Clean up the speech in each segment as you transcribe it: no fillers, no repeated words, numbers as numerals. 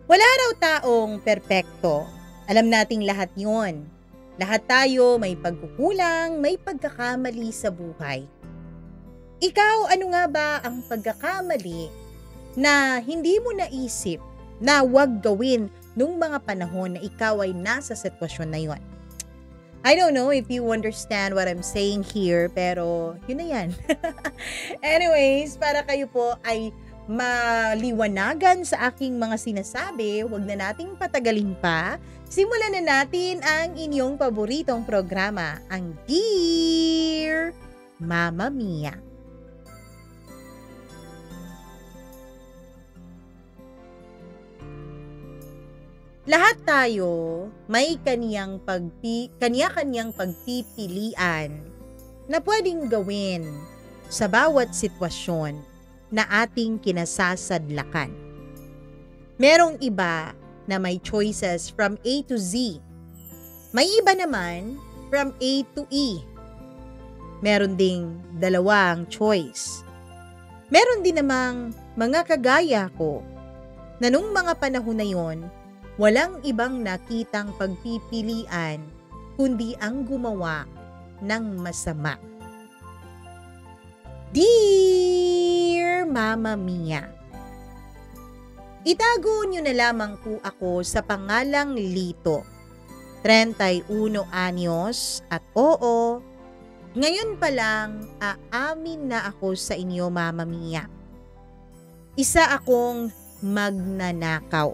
Wala raw taong perpekto. Alam nating lahat yon. Lahat tayo may pagkukulang, may pagkakamali sa buhay. Ikaw, ano nga ba ang pagkakamali na hindi mo naisip na wag gawin nung mga panahon na ikaw ay nasa sitwasyon na yon? I don't know if you understand what I'm saying here, pero yun na yan. Anyways, para kayo po ay maliwanagan sa aking mga sinasabi, wag na nating patagalin pa. Simulan na natin ang inyong paboritong programa, ang Dear Mama Mia. Lahat tayo may kanya-kanyang pagpipilian na pwedeng gawin sa bawat sitwasyon na ating kinasasadlakan. Merong iba na may choices from A to Z. May iba naman from A to E. Meron ding dalawang choice. Meron din namang mga kagaya ko na nung mga panahon na yon, walang ibang nakitang pagpipilian kundi ang gumawa ng masama. Dear Mama Mia, itago niyo na lamang po ako sa pangalang Lito, 31 anyos at oo, ngayon pa lang aamin na ako sa inyo, Mama Mia. Isa akong magnanakaw.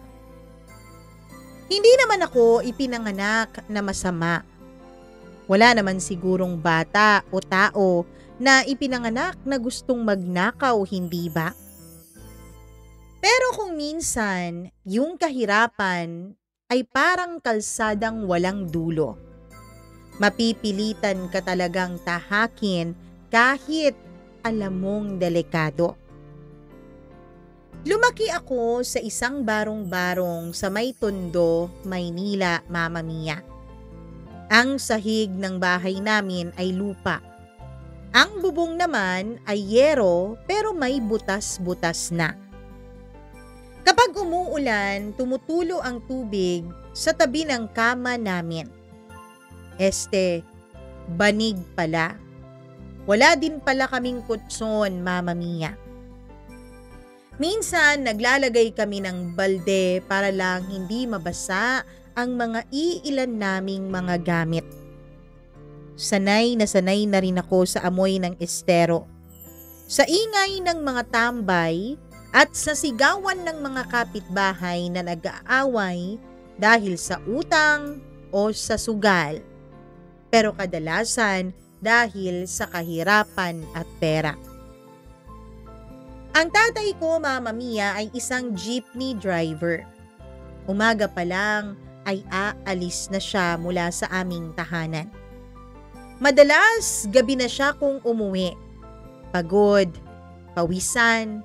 Hindi naman ako ipinanganak na masama. Wala naman sigurong bata o tao na ipinanganak na gustong magnakaw, hindi ba? Pero kung minsan, yung kahirapan ay parang kalsadang walang dulo. Mapipilitan ka talagang tahakin kahit alam mong delikado. Lumaki ako sa isang barong-barong sa may Tondo, Maynila, Mama Mia. Ang sahig ng bahay namin ay lupa. Ang bubong naman ay yero pero may butas-butas na. Kapag umuulan, tumutulo ang tubig sa tabi ng kama namin. Banig pala. Wala din pala kaming kutson, Mama Mia. Minsan, naglalagay kami ng balde para lang hindi mabasa ang mga iilan naming mga gamit. Sanay na rin ako sa amoy ng estero, sa ingay ng mga tambay at sa sigawan ng mga kapitbahay na nag-aaway dahil sa utang o sa sugal. Pero kadalasan dahil sa kahirapan at pera. Ang tatay ko, Mama Mia, ay isang jeepney driver. Umaga pa lang ay aalis na siya mula sa aming tahanan. Madalas, gabi na siya kung umuwi. Pagod, pawisan,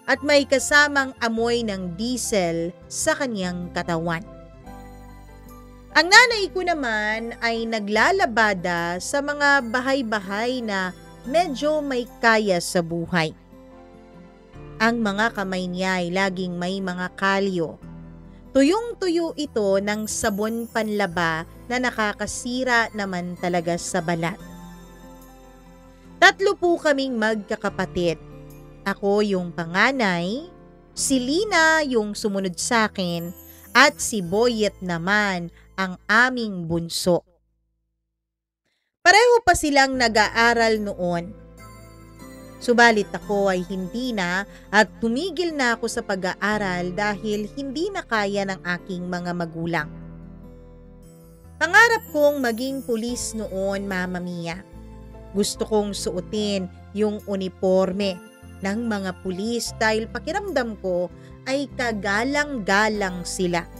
at may kasamang amoy ng diesel sa kanyang katawan. Ang nanay ko naman ay naglalabada sa mga bahay-bahay na medyo may kaya sa buhay. Ang mga kamay niya ay laging may mga kalyo. Tuyong-tuyo ito ng sabon panlaba na nakakasira naman talaga sa balat. 3 po kaming magkakapatid. Ako yung panganay, si Lina yung sumunod sa akin, at si Boyet naman ang aming bunso. Pareho pa silang nag-aaral noon. Subalit ako ay hindi na at tumigil na ako sa pag-aaral dahil hindi na kaya ng aking mga magulang. Pangarap kong maging pulis noon, Mama Mia. Gusto kong suotin yung uniforme ng mga pulis dahil pakiramdam ko ay kagalang-galang sila.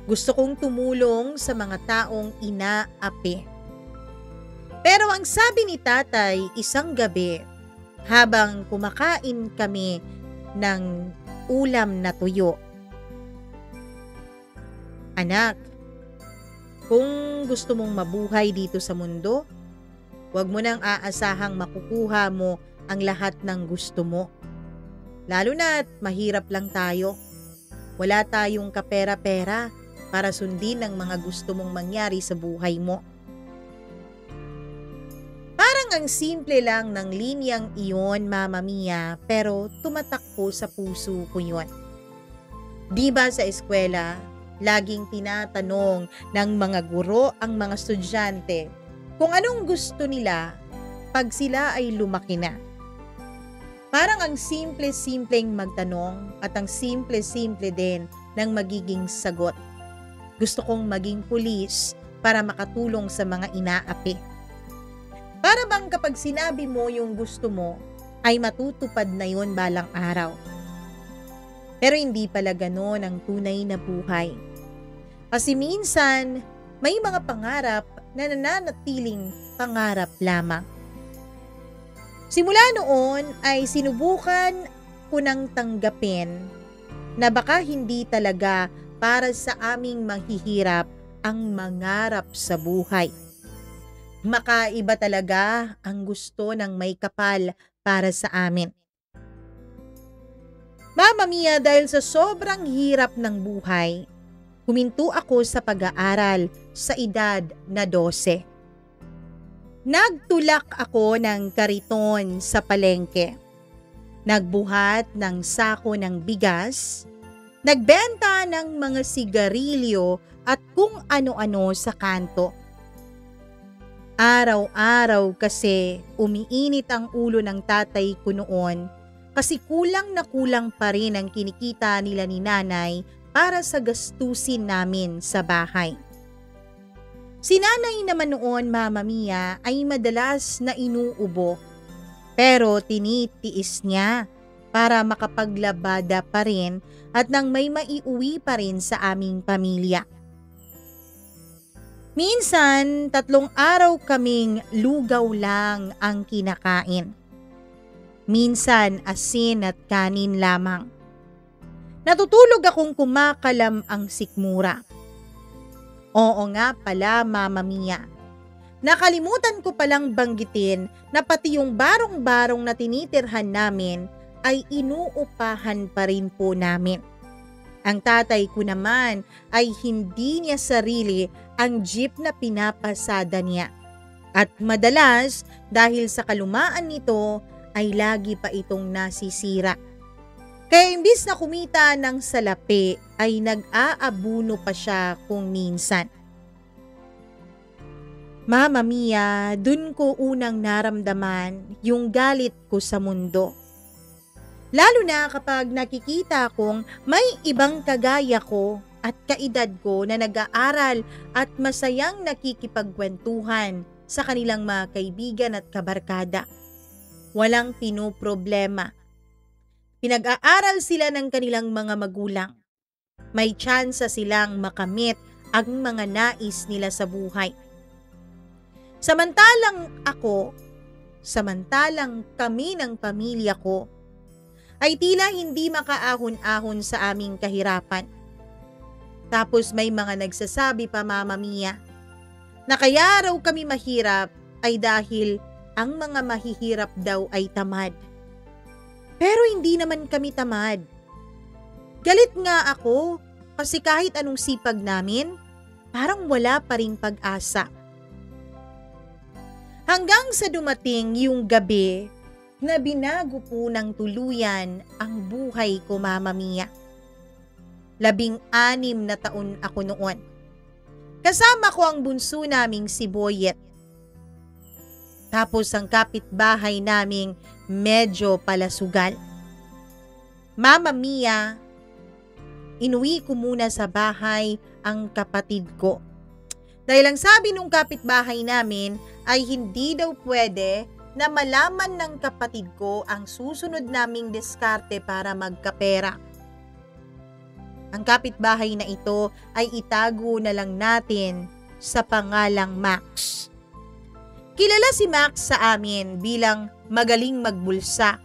Gusto kong tumulong sa mga taong inaapi. Pero ang sabi ni tatay isang gabi, habang kumakain kami ng ulam na tuyo, "Anak, kung gusto mong mabuhay dito sa mundo, huwag mo nang aasahang makukuha mo ang lahat ng gusto mo. Lalo na't mahirap lang tayo. Wala tayong kapera-pera para sundin ang mga gusto mong mangyari sa buhay mo. Parang ang simple lang ng linyang iyon, Mama Mia, pero tumatak po sa puso ko yun. Di ba sa eskwela, laging tinatanong ng mga guro ang mga estudyante kung anong gusto nila pag sila ay lumaki na. Parang ang simple-simpleng magtanong at ang simple-simple din ng magiging sagot. Gusto kong maging pulis para makatulong sa mga inaapi. Para bang kapag sinabi mo yung gusto mo, ay matutupad na yun balang araw. Pero hindi pala gano'n ang tunay na buhay. Kasi minsan, may mga pangarap na nananatiling pangarap lamang. Simula noon ay sinubukan ko nang tanggapin na baka hindi talaga para sa aming manghihirap ang mangarap sa buhay. Makaiba talaga ang gusto ng may kapal para sa amin. Mama Mia, dahil sa sobrang hirap ng buhay, huminto ako sa pag-aaral sa edad na 12. Nagtulak ako ng kariton sa palengke. Nagbuhat ng sako ng bigas. Nagbenta ng mga sigarilyo at kung ano-ano sa kanto. Araw-araw kasi umiinit ang ulo ng tatay ko noon kasi kulang na kulang pa rin ang kinikita nila ni nanay para sa gastusin namin sa bahay. Si nanay naman noon, Mama Mia, ay madalas na inuubo. Pero tinitiis niya para makapaglabada pa rin at nang may maiuwi pa rin sa aming pamilya. Minsan, 3 araw kaming lugaw lang ang kinakain. Minsan, asin at kanin lamang. Natutulog akong kumakalam ang sikmura. Oo nga pala, Mama Mia. Nakalimutan ko palang banggitin na pati yung barong-barong na tinitirhan namin ay inuupahan pa rin po namin. Ang tatay ko naman ay hindi niya sarili ang jeep na pinapasada niya. At madalas dahil sa kalumaan nito ay lagi pa itong nasisira. Kaya imbis na kumita ng salapi ay nag-aabuno pa siya kung minsan. Mama Mia, dun ko unang naramdaman yung galit ko sa mundo. Lalo na kapag nakikita kong may ibang kagaya ko at kaedad ko na nag-aaral at masayang nakikipagkwentuhan sa kanilang mga kaibigan at kabarkada. Walang pinoproblema. Pinag-aaral sila ng kanilang mga magulang. May tsansa silang makamit ang mga nais nila sa buhay. Samantalang kami ng pamilya ko, ay tila hindi makaahon-ahon sa aming kahirapan. Tapos may mga nagsasabi pa, Mama Mia, na kaya raw kami mahirap ay dahil ang mga mahihirap daw ay tamad. Pero hindi naman kami tamad. Galit nga ako kasi kahit anong sipag namin, parang wala pa ring pag-asa. Hanggang sa dumating yung gabi na binago po ng tuluyan ang buhay ko, Mama Mia. 16 na taon ako noon. Kasama ko ang bunso naming si Boyet. Tapos ang kapitbahay naming medyo palasugal. Mama Mia, inuwi ko muna sa bahay ang kapatid ko. Dahil ang sabi nung kapitbahay namin ay hindi daw pwede na malaman ng kapatid ko ang susunod naming diskarte para magkapera. Ang kapitbahay na ito ay itago na lang natin sa pangalang Max. Kilala si Max sa amin bilang magaling magbulsa,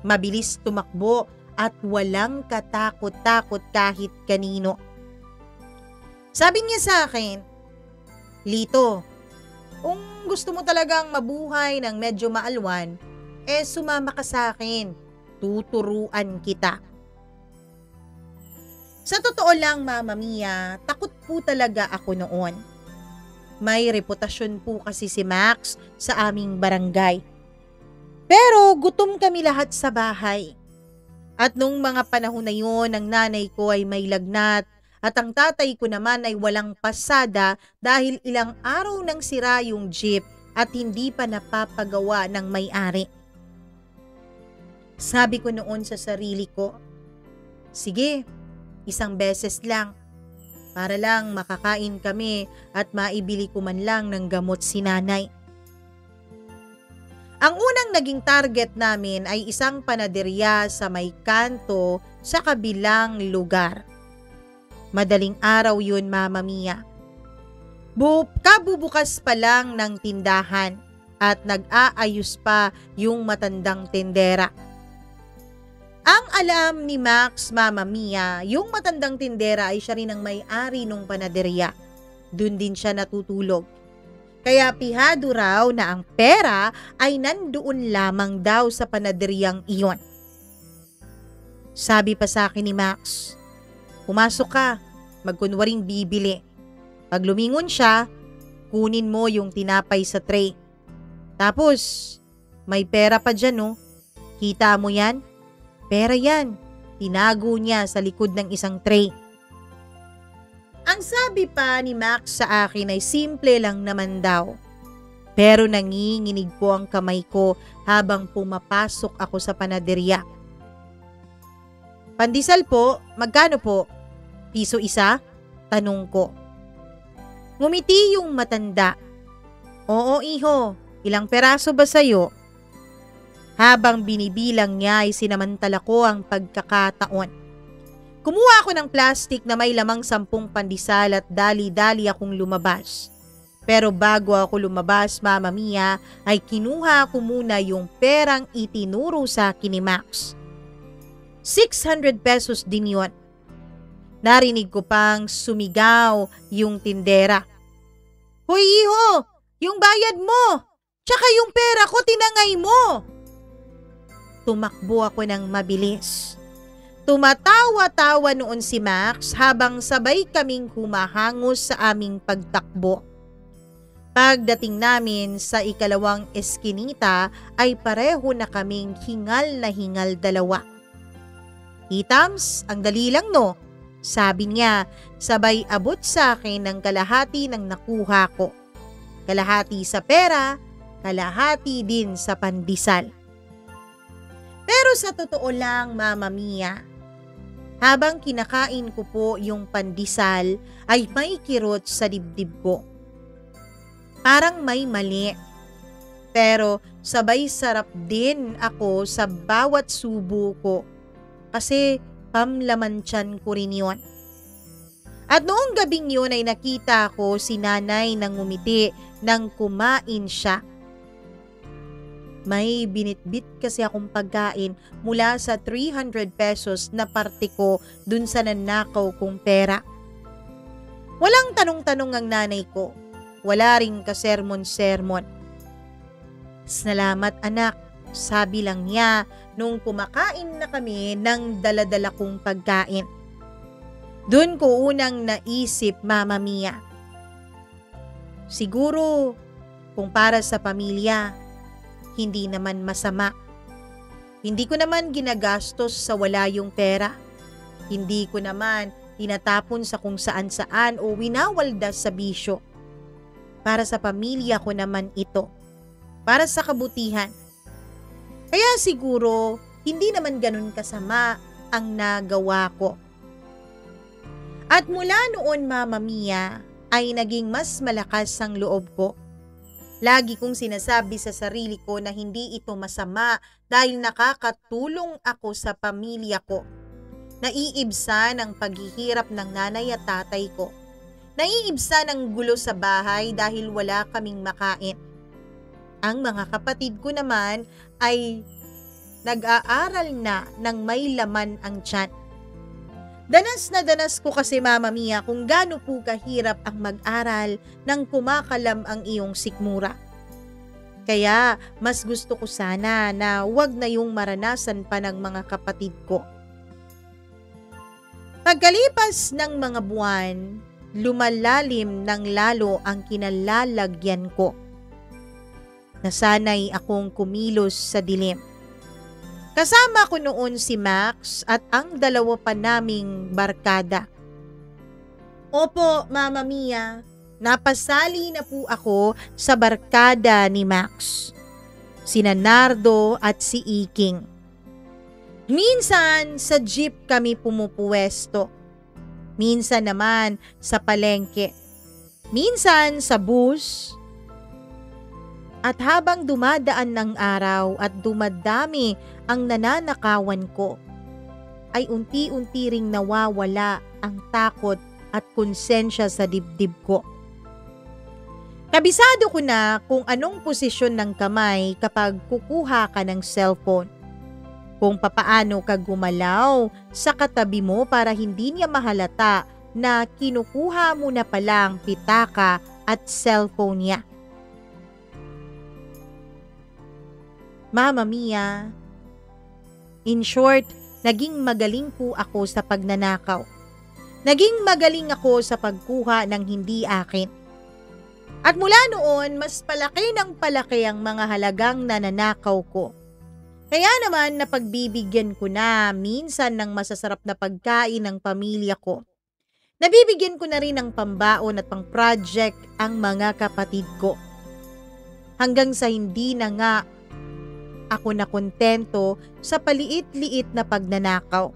mabilis tumakbo at walang katakot-takot kahit kanino. Sabi niya sa akin, "Lito, kung gusto mo talagang mabuhay ng medyo maalwan, sumama ka sa akin, tuturuan kita." Sa totoo lang, Mama Mia, takot po talaga ako noon. May reputasyon po kasi si Max sa aming barangay. Pero gutom kami lahat sa bahay. At nung mga panahon na yun, ang nanay ko ay may lagnat at ang tatay ko naman ay walang pasada dahil ilang araw nang sira yung jeep at hindi pa napapagawa ng may-ari. Sabi ko noon sa sarili ko, sige, isang beses lang, para lang makakain kami at maibili ko man lang ng gamot si nanay. Ang unang naging target namin ay isang panaderya sa may kanto sa kabilang lugar. Madaling araw yun, Mama Mia. Kabubukas pa lang ng tindahan at nag-aayos pa yung matandang tendera. Ang alam ni Max, Mama Mia, yung matandang tindera ay siya rin ang may-ari ng panaderya. Doon din siya natutulog. Kaya pihado raw na ang pera ay nandoon lamang daw sa panaderyang iyon. Sabi pa sa akin ni Max, pumasok ka, magkunwaring bibili. Pag lumingon siya, kunin mo yung tinapay sa tray. Tapos, may pera pa dyan, no? Kita mo yan? Pera yan. Tinago niya sa likod ng isang tray. Ang sabi pa ni Max sa akin ay simple lang naman daw. Pero nanginginig po ang kamay ko habang pumapasok ako sa panaderya. Pandesal po, magkano po? Piso isa? Tanong ko. Ngumiti yung matanda. Oo, iho. Ilang peraso ba sayo? Habang binibilang niya ay sinamantala ko ang pagkakataon. Kumuha ako ng plastic na may lamang 10 pandesal at dali-dali akong lumabas. Pero bago ako lumabas, Mama Mia, ay kinuha ko muna yung perang itinuro sa akin ni Max. 600 pesos din yun. Narinig ko pang sumigaw yung tindera. Hoy iho, yung bayad mo, tsaka yung pera ko tinangay mo. Tumakbo ako ng mabilis. Tumatawa-tawa noon si Max habang sabay kaming humahangos sa aming pagtakbo. Pagdating namin sa ikalawang eskinita ay pareho na kaming hingal na hingal dalawa. Itams, ang dali lang no, sabi niya sabay abot sa akin ng kalahati ng nakuha ko. Kalahati sa pera, kalahati din sa pandesal. Pero sa totoo lang, Mama Mia, habang kinakain ko po yung pandesal ay may kirot sa dibdib ko. Parang may mali. Pero sabay sarap din ako sa bawat subo ko kasi pamlaman tiyan ko rin yun. At noong gabing yun ay nakita ko si nanay nang ngumiti nang kumain siya. May binitbit kasi akong pagkain mula sa 300 pesos na parte ko dun sa nanakaw kong pera. Walang tanong-tanong ang nanay ko. Wala ring kasermon-sermon. Salamat anak, sabi lang niya nung kumakain na kami ng daladala kong pagkain. Dun ko unang naisip, Mama Mia. Siguro kung para sa pamilya, hindi naman masama. Hindi ko naman ginagastos sa wala yung pera. Hindi ko naman tinatapon sa kung saan-saan o winawaldas sa bisyo. Para sa pamilya ko naman ito. Para sa kabutihan. Kaya siguro hindi naman ganun kasama ang nagawa ko. At mula noon, Mama Mia, ay naging mas malakas ang loob ko. Lagi kong sinasabi sa sarili ko na hindi ito masama dahil nakakatulong ako sa pamilya ko. Naiibsan ang paghihirap ng nanay at tatay ko. Naiibsan ang gulo sa bahay dahil wala kaming makain. Ang mga kapatid ko naman ay nag-aaral na ng may laman ang tiyan. Danas na danas ko kasi, Mama Mia, kung gaano po kahirap ang mag-aral nang kumakalam ang iyong sikmura. Kaya mas gusto ko sana na wag na yung maranasan pa ng mga kapatid ko. Pagkalipas ng mga buwan, lumalalim ng lalo ang kinalalagyan ko. Nasanay akong kumilos sa dilim. Kasama ko noon si Max at ang dalawa pa naming barkada. Opo, Mama Mia, napasali na po ako sa barkada ni Max. Sina Nardo at si Iking. Minsan sa jeep kami pumupuwesto. Minsan naman sa palengke. Minsan sa bus. At habang dumadaan ng araw at dumadami ang nananakawan ko, ay unti-unti ring nawawala ang takot at konsensya sa dibdib ko. Kabisado ko na kung anong posisyon ng kamay kapag kukuha ka ng cellphone. Kung papaano ka gumalaw sa katabi mo para hindi niya mahalata na kinukuha mo na palang pitaka at cellphone niya. Mama Mia, in short, naging magaling po ako sa pagnanakaw. Naging magaling ako sa pagkuha ng hindi akin. At mula noon, mas palaki ng palaki ang mga halagang nananakaw ko. Kaya naman napagbibigyan ko na minsan ng masasarap na pagkain ng pamilya ko. Nabibigyan ko na rin ng pambaon at pang-project ang mga kapatid ko. Hanggang sa hindi na nga ako nakontento sa paliit-liit na pagnanakaw.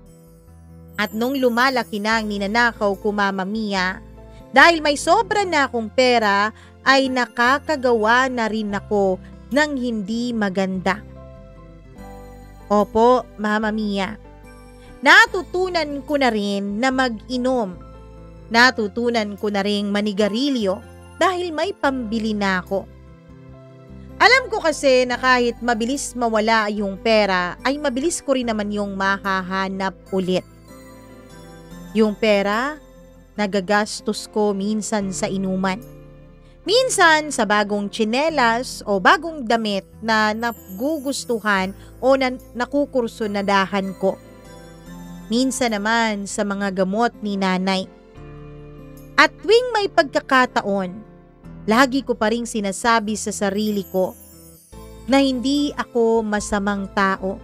At nung lumalaki na ang ninanakaw ko, Mama Mia, dahil may sobra na akong pera, ay nakakagawa na rin ako ng hindi maganda. Opo, Mama Mia. Natutunan ko na rin na mag-inom. Natutunan ko na rin manigarilyo dahil may pambili na ako. Alam ko kasi na kahit mabilis mawala yung pera, ay mabilis ko rin naman yung mahahanap ulit. Yung pera, nagagastos ko minsan sa inuman. Minsan sa bagong tsinelas o bagong damit na nagugustuhan o nakukursunadahan ko. Minsan naman sa mga gamot ni nanay. At tuwing may pagkakataon, lagi ko pa ring sinasabi sa sarili ko na hindi ako masamang tao.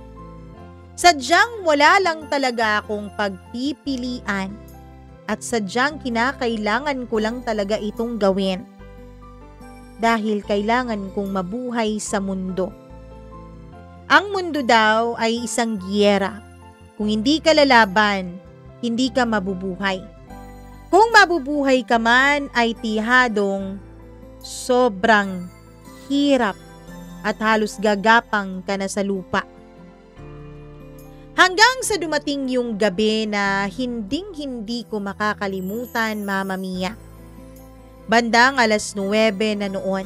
Sadyang wala lang talaga akong pagpipilian at sadyang kinakailangan ko lang talaga itong gawin. Dahil kailangan kong mabuhay sa mundo. Ang mundo daw ay isang giyera. Kung hindi ka lalaban, hindi ka mabubuhay. Kung mabubuhay ka man ay tihadong sobrang hirap at halos gagapang ka na sa lupa. Hanggang sa dumating yung gabi na hinding-hindi ko makakalimutan, Mama Mia. Bandang 9:00 na noon.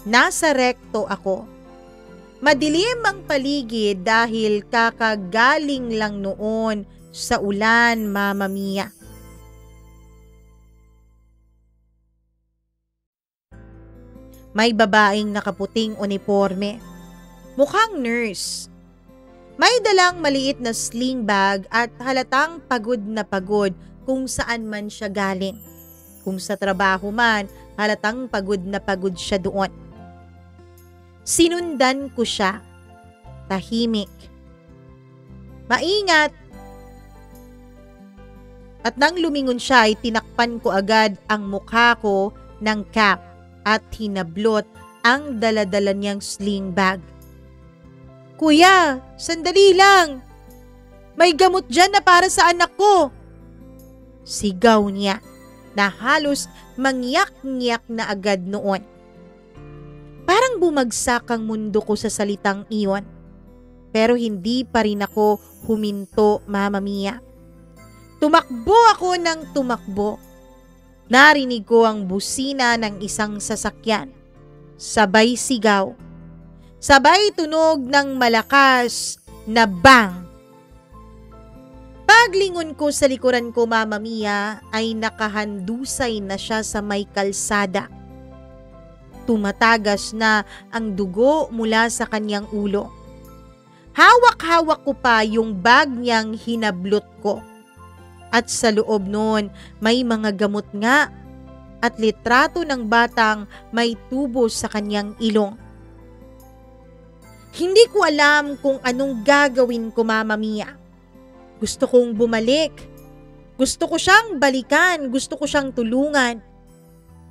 Nasa rekto ako. Madilim ang paligid dahil kakagaling lang noon sa ulan, Mama Mia. May babaeng nakaputing uniforme. Mukhang nurse. May dalang maliit na sling bag at halatang pagod na pagod kung saan man siya galing. Kung sa trabaho man, halatang pagod na pagod siya doon. Sinundan ko siya. Tahimik. Maingat. At nang lumingon siya ay tinakpan ko agad ang mukha ko ng cap at hinablot ang daladala niyang sling bag. Kuya, sandali lang. May gamot dyan na para sa anak ko. Sigaw niya na halos mangyak-ngyak na agad noon. Parang bumagsak ang mundo ko sa salitang iyon. Pero hindi pa rin ako huminto, Mama Mia. Tumakbo ako ng tumakbo. Narinig ko ang busina ng isang sasakyan. Sabay sigaw. Sabay tunog ng malakas na bang. Paglingon ko sa likuran ko, Mama Mia, ay nakahandusay na siya sa may kalsada. Tumatagas na ang dugo mula sa kanyang ulo. Hawak-hawak ko pa yung bag niyang hinablot ko. At sa loob nun, may mga gamot nga at litrato ng batang may tubo sa kanyang ilong. Hindi ko alam kung anong gagawin ko, Mama Mia. Gusto kong bumalik. Gusto ko siyang balikan. Gusto ko siyang tulungan.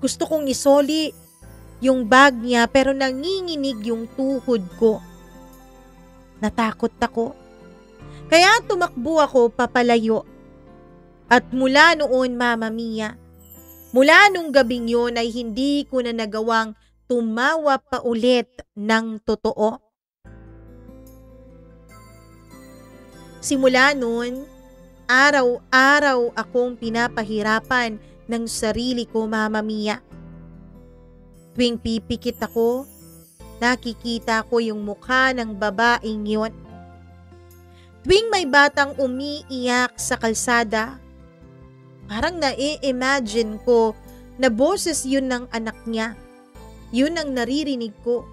Gusto kong isoli yung bag niya pero nanginginig yung tuhod ko. Natakot ako. Kaya tumakbo ako papalayo. At mula noon, Mama Mia, mula nung gabing yun ay hindi ko na nagawang tumawa pa ulit ng totoo. Simula noon, araw-araw akong pinapahirapan ng sarili ko, Mama Mia. Tuwing pipikit ako, nakikita ko yung mukha ng babaeng yun. Tuwing may batang umiiyak sa kalsada, parang nai-imagine ko na boses yun ng anak niya. Yun ang naririnig ko.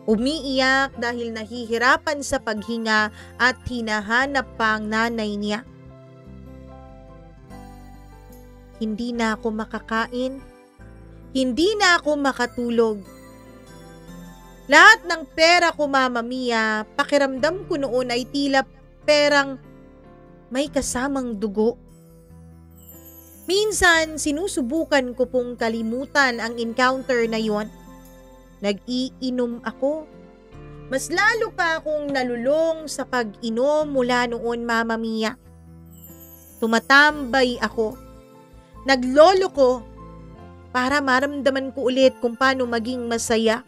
Umiiyak dahil nahihirapan sa paghinga at hinahanap pa ang nanay niya. Hindi na ako makakain. Hindi na ako makatulog. Lahat ng pera ko, Mama Mia, pakiramdam ko noon ay tila perang may kasamang dugo. Minsan, sinusubukan ko pong kalimutan ang encounter na yon. Nag-iinom ako. Mas lalo pa akong nalulong sa pag-inom mula noon, Mama Mia. Tumatambay ako. Naglolo ko para maramdaman ko ulit kung paano maging masaya.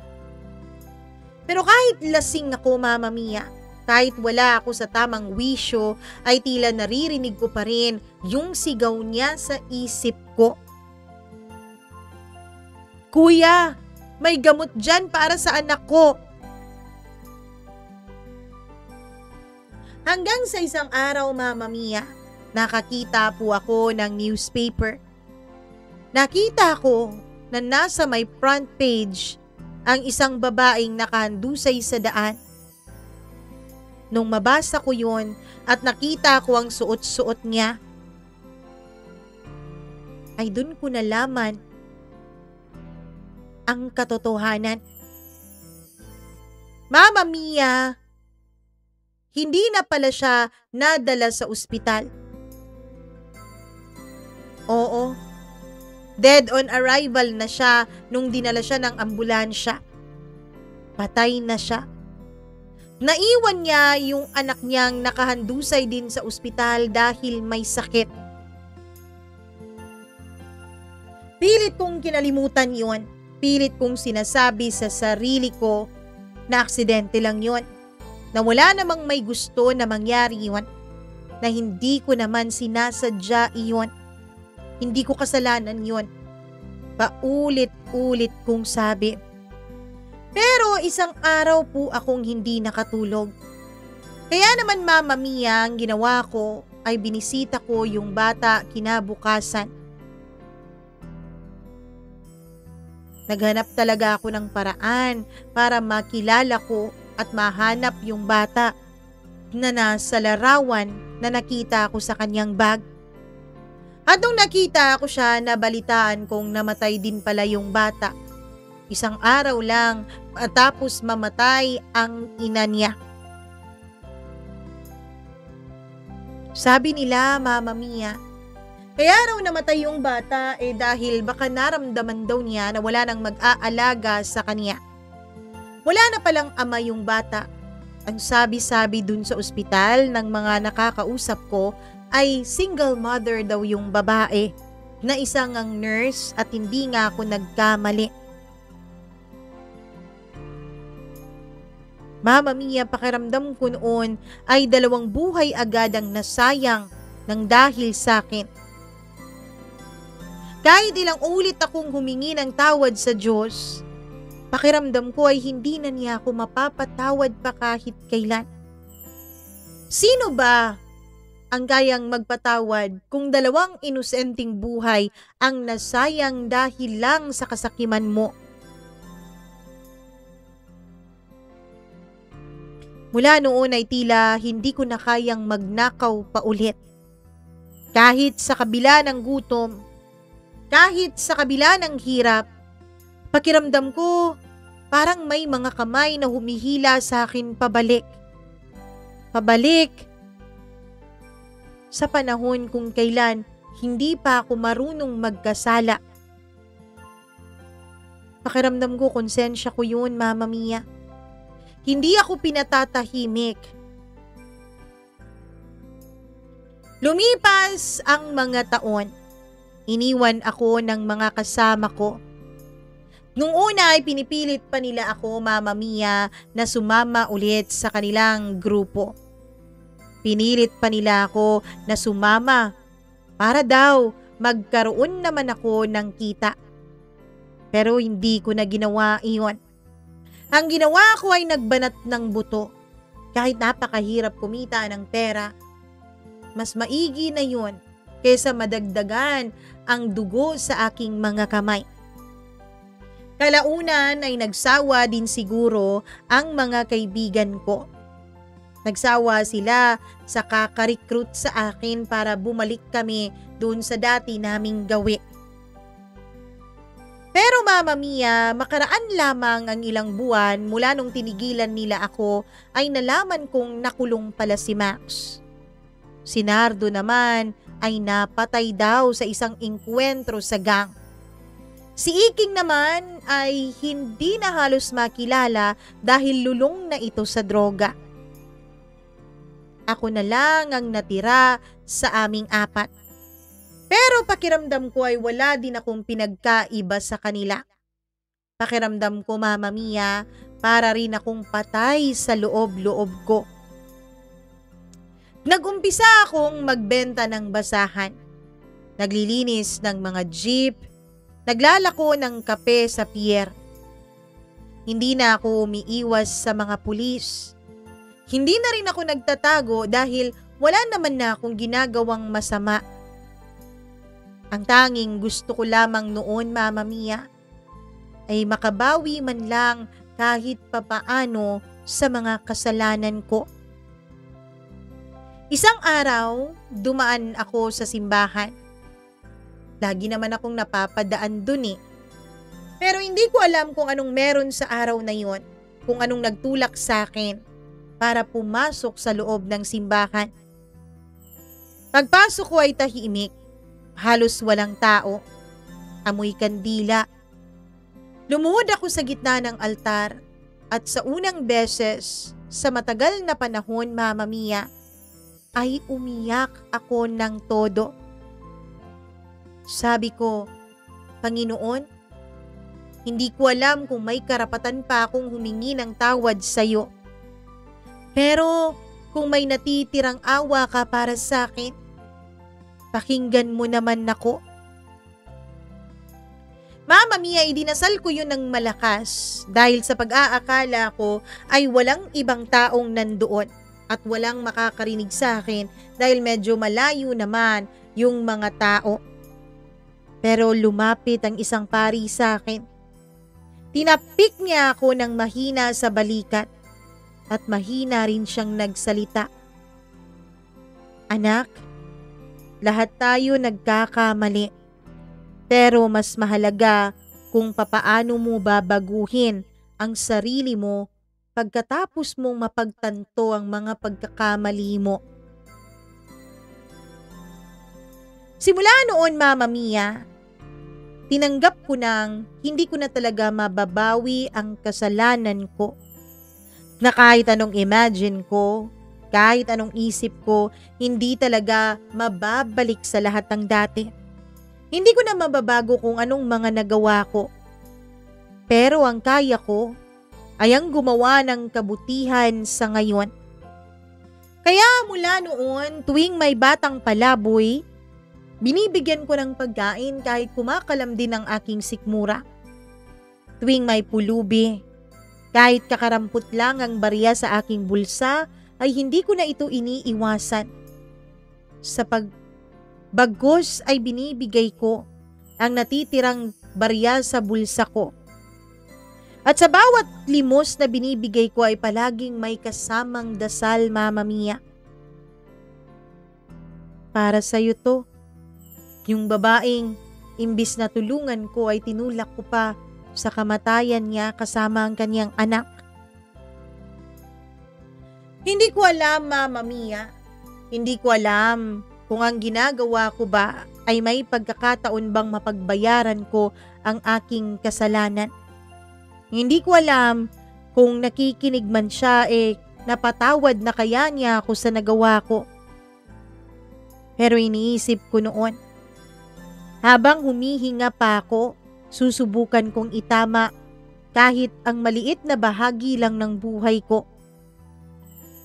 Pero kahit lasing ako, Mama Mia, kahit wala ako sa tamang wisyo, ay tila naririnig ko pa rin yung sigaw niya sa isip ko. Kuya, may gamot dyan para sa anak ko. Hanggang sa isang araw, Mama Mia, nakakita po ako ng newspaper. Nakita ko na nasa may front page ang isang babaeng nakahandusay sa daan. Nung mabasa ko yun at nakita ko ang suot-suot niya, ay dun ko nalaman ang katotohanan. Mama Mia, hindi na pala siya nadala sa ospital. Oo, dead on arrival na siya nung dinala siya ng ambulansya. Patay na siya. Naiwan niya yung anak niyang nakahandusay din sa ospital dahil may sakit. Pilit kong kinalimutan yon. Pilit kong sinasabi sa sarili ko na aksidente lang yon. Na wala namang may gusto na mangyari yon. Na hindi ko naman sinasadya iyon. Hindi ko kasalanan yon. Paulit-ulit kong sabi. Pero isang araw po akong hindi nakatulog. Kaya naman, Mama Mia, ang ginawa ko ay binisita ko yung bata kinabukasan. Naghanap talaga ako ng paraan para makilala ko at mahanap yung bata na nasa larawan na nakita ko sa kanyang bag. At nung nakita ko siya, nabalitaan kong namatay din pala yung bata. Isang araw lang matapos mamatay ang ina niya. Sabi nila, Mama Mia, kaya raw namatay yung bata dahil baka naramdaman daw niya na wala nang mag-aalaga sa kanya. Wala na palang ama yung bata. Ang sabi-sabi dun sa ospital ng mga nakakausap ko ay single mother daw yung babae na isang ang nurse at hindi nga ako nagkamali. Mama Mia, pakiramdam ko noon ay 2 buhay agad ang nasayang ng dahil sa akin. Kahit ilang ulit akong humingi ng tawad sa Diyos, pakiramdam ko ay hindi na niya ako mapapatawad pa kahit kailan. Sino ba ang kayang magpatawad kung 2 inosenteng buhay ang nasayang dahil lang sa kasakiman mo? Mula noon ay tila hindi ko na kayang magnakaw pa ulit. Kahit sa kabila ng gutom, kahit sa kabila ng hirap, pakiramdam ko parang may mga kamay na humihila sa akin pabalik. Pabalik sa panahon kung kailan hindi pa ako marunong magkasala. Pakiramdam ko konsensya ko yun, Mama Mia. Hindi ako pinatatahimik. Lumipas ang mga taon. Iniwan ako ng mga kasama ko. Nung una ay pinipilit pa nila ako, Mama Mia, na sumama ulit sa kanilang grupo. Pinilit pa nila ako na sumama para daw magkaroon naman ako ng kita. Pero hindi ko na ginawa iyon. Ang ginawa ko ay nagbanat ng buto. Kahit napakahirap kumita ng pera, mas maigi na yun kaysa madagdagan ang dugo sa aking mga kamay. Kalaunan ay nagsawa din siguro ang mga kaibigan ko. Nagsawa sila sa kaka-recruit sa akin para bumalik kami doon sa dati naming gawi. Pero Mama Mia, makaraan lamang ang ilang buwan mula nung tinigilan nila ako ay nalaman kong nakulong pala si Max. Si Nardo naman ay napatay daw sa isang engkwentro sa gang. Si Iking naman ay hindi na halos makilala dahil lulong na ito sa droga. Ako na lang ang natira sa aming apat. Pero pakiramdam ko ay wala din akong pinagkaiba sa kanila. Pakiramdam ko, Mama Mia, para rin akong patay sa loob-loob ko. Nagumpisa akong magbenta ng basahan. Naglilinis ng mga jeep. Naglalako ng kape sa pier. Hindi na ako umiiwas sa mga pulis. Hindi na rin ako nagtatago dahil wala naman na akong ginagawang masama. Ang tanging gusto ko lamang noon, Mama Mia, ay makabawi man lang kahit papaano sa mga kasalanan ko. Isang araw, dumaan ako sa simbahan. Lagi naman akong napapadaan dun eh. Pero hindi ko alam kung anong meron sa araw na yon, kung anong nagtulak sa akin para pumasok sa loob ng simbahan. Pagpasok ko ay tahimik, halos walang tao, amoy kandila. Lumuhod ako sa gitna ng altar at sa unang beses sa matagal na panahon, Mama Mia, ay umiyak ako ng todo. Sabi ko, Panginoon, hindi ko alam kung may karapatan pa akong humingi ng tawad sa iyo. Pero kung may natitirang awa ka para sa akin, pakinggan mo naman ako. Mama Mia, idinasal ko yun ng malakas dahil sa pag-aakala ko ay walang ibang taong nandoon at walang makakarinig sa akin dahil medyo malayo naman yung mga tao. Pero lumapit ang isang pari sa akin. Tinapik niya ako ng mahina sa balikat at mahina rin siyang nagsalita. Anak, lahat tayo nagkakamali. Pero mas mahalaga kung papaano mo babaguhin ang sarili mo pagkatapos mong mapagtanto ang mga pagkakamali mo. Simula noon, Mama Mia, tinanggap ko nang hindi ko na talaga mababawi ang kasalanan ko. Na kahit anong imagine ko, kahit anong isip ko, hindi talaga mababalik sa lahat ng dati. Hindi ko na mababago kung anong mga nagawa ko. Pero ang kaya ko ay ang gumawa ng kabutihan sa ngayon. Kaya mula noon, tuwing may batang palaboy, binibigyan ko ng pagkain kahit kumakalam din ang aking sikmura. Tuwing may pulubi, kahit kakarampot lang ang barya sa aking bulsa, ay hindi ko na ito iniiwasan. Sa pagbagos ay binibigay ko ang natitirang barya sa bulsa ko. At sa bawat limos na binibigay ko ay palaging may kasamang dasal, Mama Mia. Para sa'yo to. Yung babaeng imbis na tulungan ko ay tinulak ko pa sa kamatayan niya kasama ang kanyang anak. Hindi ko alam, Mama Mia. Hindi ko alam kung ang ginagawa ko ba ay may pagkakataon bang mapagbayaran ko ang aking kasalanan. Hindi ko alam kung nakikinig man siya napatawad na kaya niya ako sa nagawa ko. Pero iniisip ko noon, habang humihinga pa ako, susubukan kong itama kahit ang maliit na bahagi lang ng buhay ko.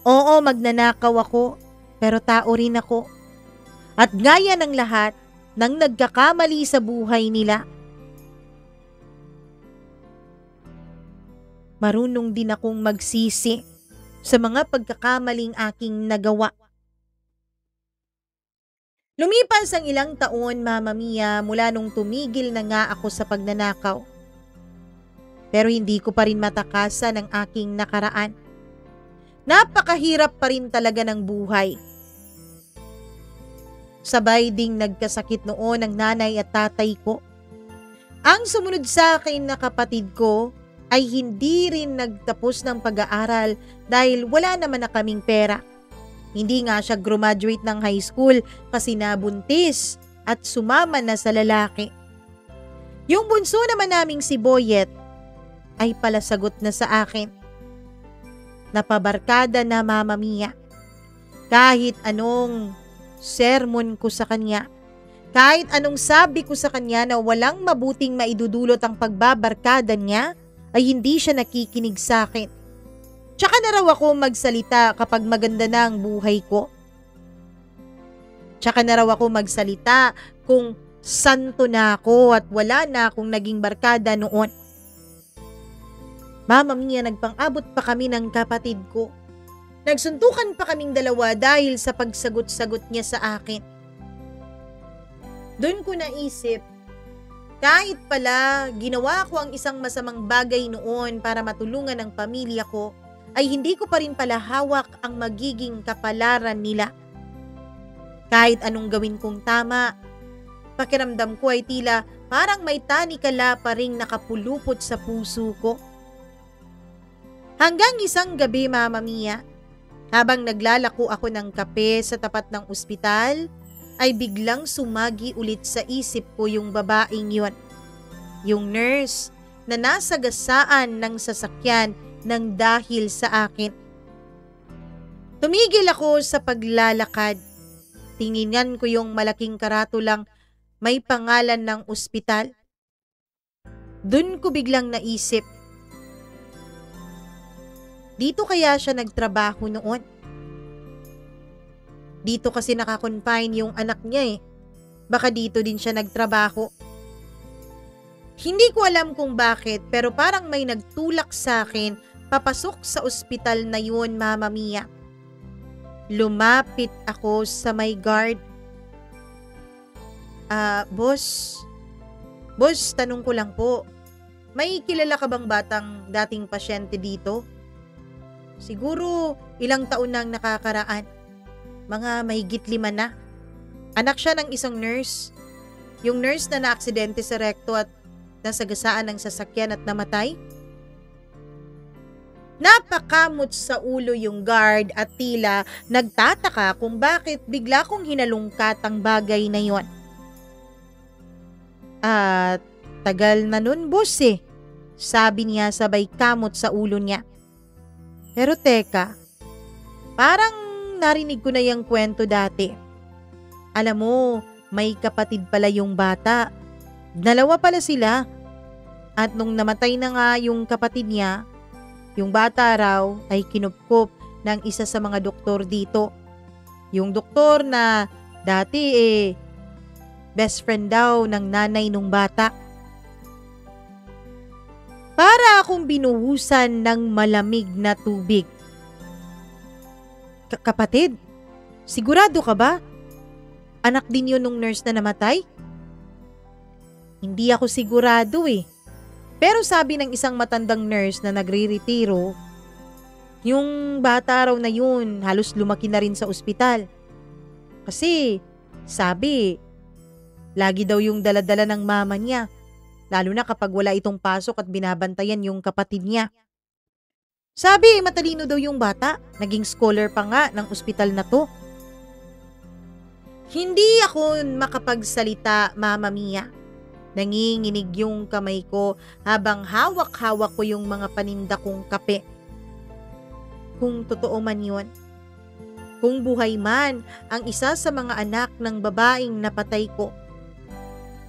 Oo, magnanakaw ako, pero tao rin ako. At gaya ng lahat ng nagkakamali sa buhay nila, marunong din akong magsisi sa mga pagkakamaling aking nagawa. Lumipas ang ilang taon, Mama Mia, mula nung tumigil na nga ako sa pagnanakaw. Pero hindi ko pa rin matakasan ang aking nakaraan. Napakahirap pa rin talaga ng buhay. Sabay ding nagkasakit noon ang nanay at tatay ko. Ang sumunod sa akin na kapatid ko ay hindi rin nagtapos ng pag-aaral dahil wala naman na kaming pera. Hindi nga siya graduate ng high school kasi nabuntis at sumama na sa lalaki. Yung bunso naman naming si Boyet ay palasagot na sa akin. Napabarkada na, Mama Mia. Kahit anong sermon ko sa kanya, kahit anong sabi ko sa kanya na walang mabuting maidudulot ang pagbabarkada niya, ay hindi siya nakikinig sa akin. Tsaka na raw ako magsalita kapag maganda na ang buhay ko. Tsaka na raw ako magsalita kung santo na ako at wala na akong naging barkada noon. Mama Mia, nagpang-abot pa kami ng kapatid ko. Nagsuntukan pa kaming dalawa dahil sa pagsagot-sagot niya sa akin. Doon ko naisip, kahit pala ginawa ko ang isang masamang bagay noon para matulungan ang pamilya ko, ay hindi ko pa rin pala hawak ang magiging kapalaran nila. Kahit anong gawin kong tama, pakiramdam ko ay tila parang may tanikala pa ring nakapulupot sa puso ko. Hanggang isang gabi, Mama Mia, habang naglalako ako ng kape sa tapat ng ospital, ay biglang sumagi ulit sa isip ko yung babaeng yon. Yung nurse na nasa gasaan ng sasakyan nang dahil sa akin. Tumigil ako sa paglalakad. Tinginan ko yung malaking karatulang may pangalan ng ospital. Doon ko biglang naisip, dito kaya siya nagtrabaho noon? Dito kasi nakakonfine yung anak niya Baka dito din siya nagtrabaho. Hindi ko alam kung bakit, pero parang may nagtulak sa akin papasok sa ospital na yun, Mama Mia. Lumapit ako sa may guard. Boss, tanong ko lang po, may kilala ka bang batang dating pasyente dito? Siguro ilang taon nang nakakaraan. Mga mahigit 5 na. Anak siya ng isang nurse. Yung nurse na naaksidente sa rekto at nasagasaan ng sasakyan at namatay. Napakamot sa ulo yung guard at tila nagtataka kung bakit bigla kong hinalungkat ang bagay na yon. Tagal na nun, boss sabi niya sabay kamot sa ulo niya. Pero teka, parang narinig ko na yung kwento dati. Alam mo, may kapatid pala yung bata. 2 pala sila. At nung namatay na nga yung kapatid niya, yung bata raw ay kinupkop ng isa sa mga doktor dito. Yung doktor na dati best friend daw ng nanay nung bata. Para akong binuhusan ng malamig na tubig. Kapatid, sigurado ka ba? Anak din yun nung nurse na namatay? Hindi ako sigurado Pero sabi ng isang matandang nurse na nagre-retiro, yung bata raw na yun halos lumaki na rin sa ospital. Kasi Sabi, lagi daw yung daladala ng mama niya, lalo na kapag wala itong pasok at binabantayan yung kapatid niya. Sabi, matalino daw yung bata, naging scholar pa nga ng ospital na to. Hindi ako makapagsalita, Mama Mia. Nanginginig yung kamay ko habang hawak-hawak ko yung mga paninda kong kape. Kung totoo man yun. Kung buhay man ang isa sa mga anak ng babaeng napatay ko.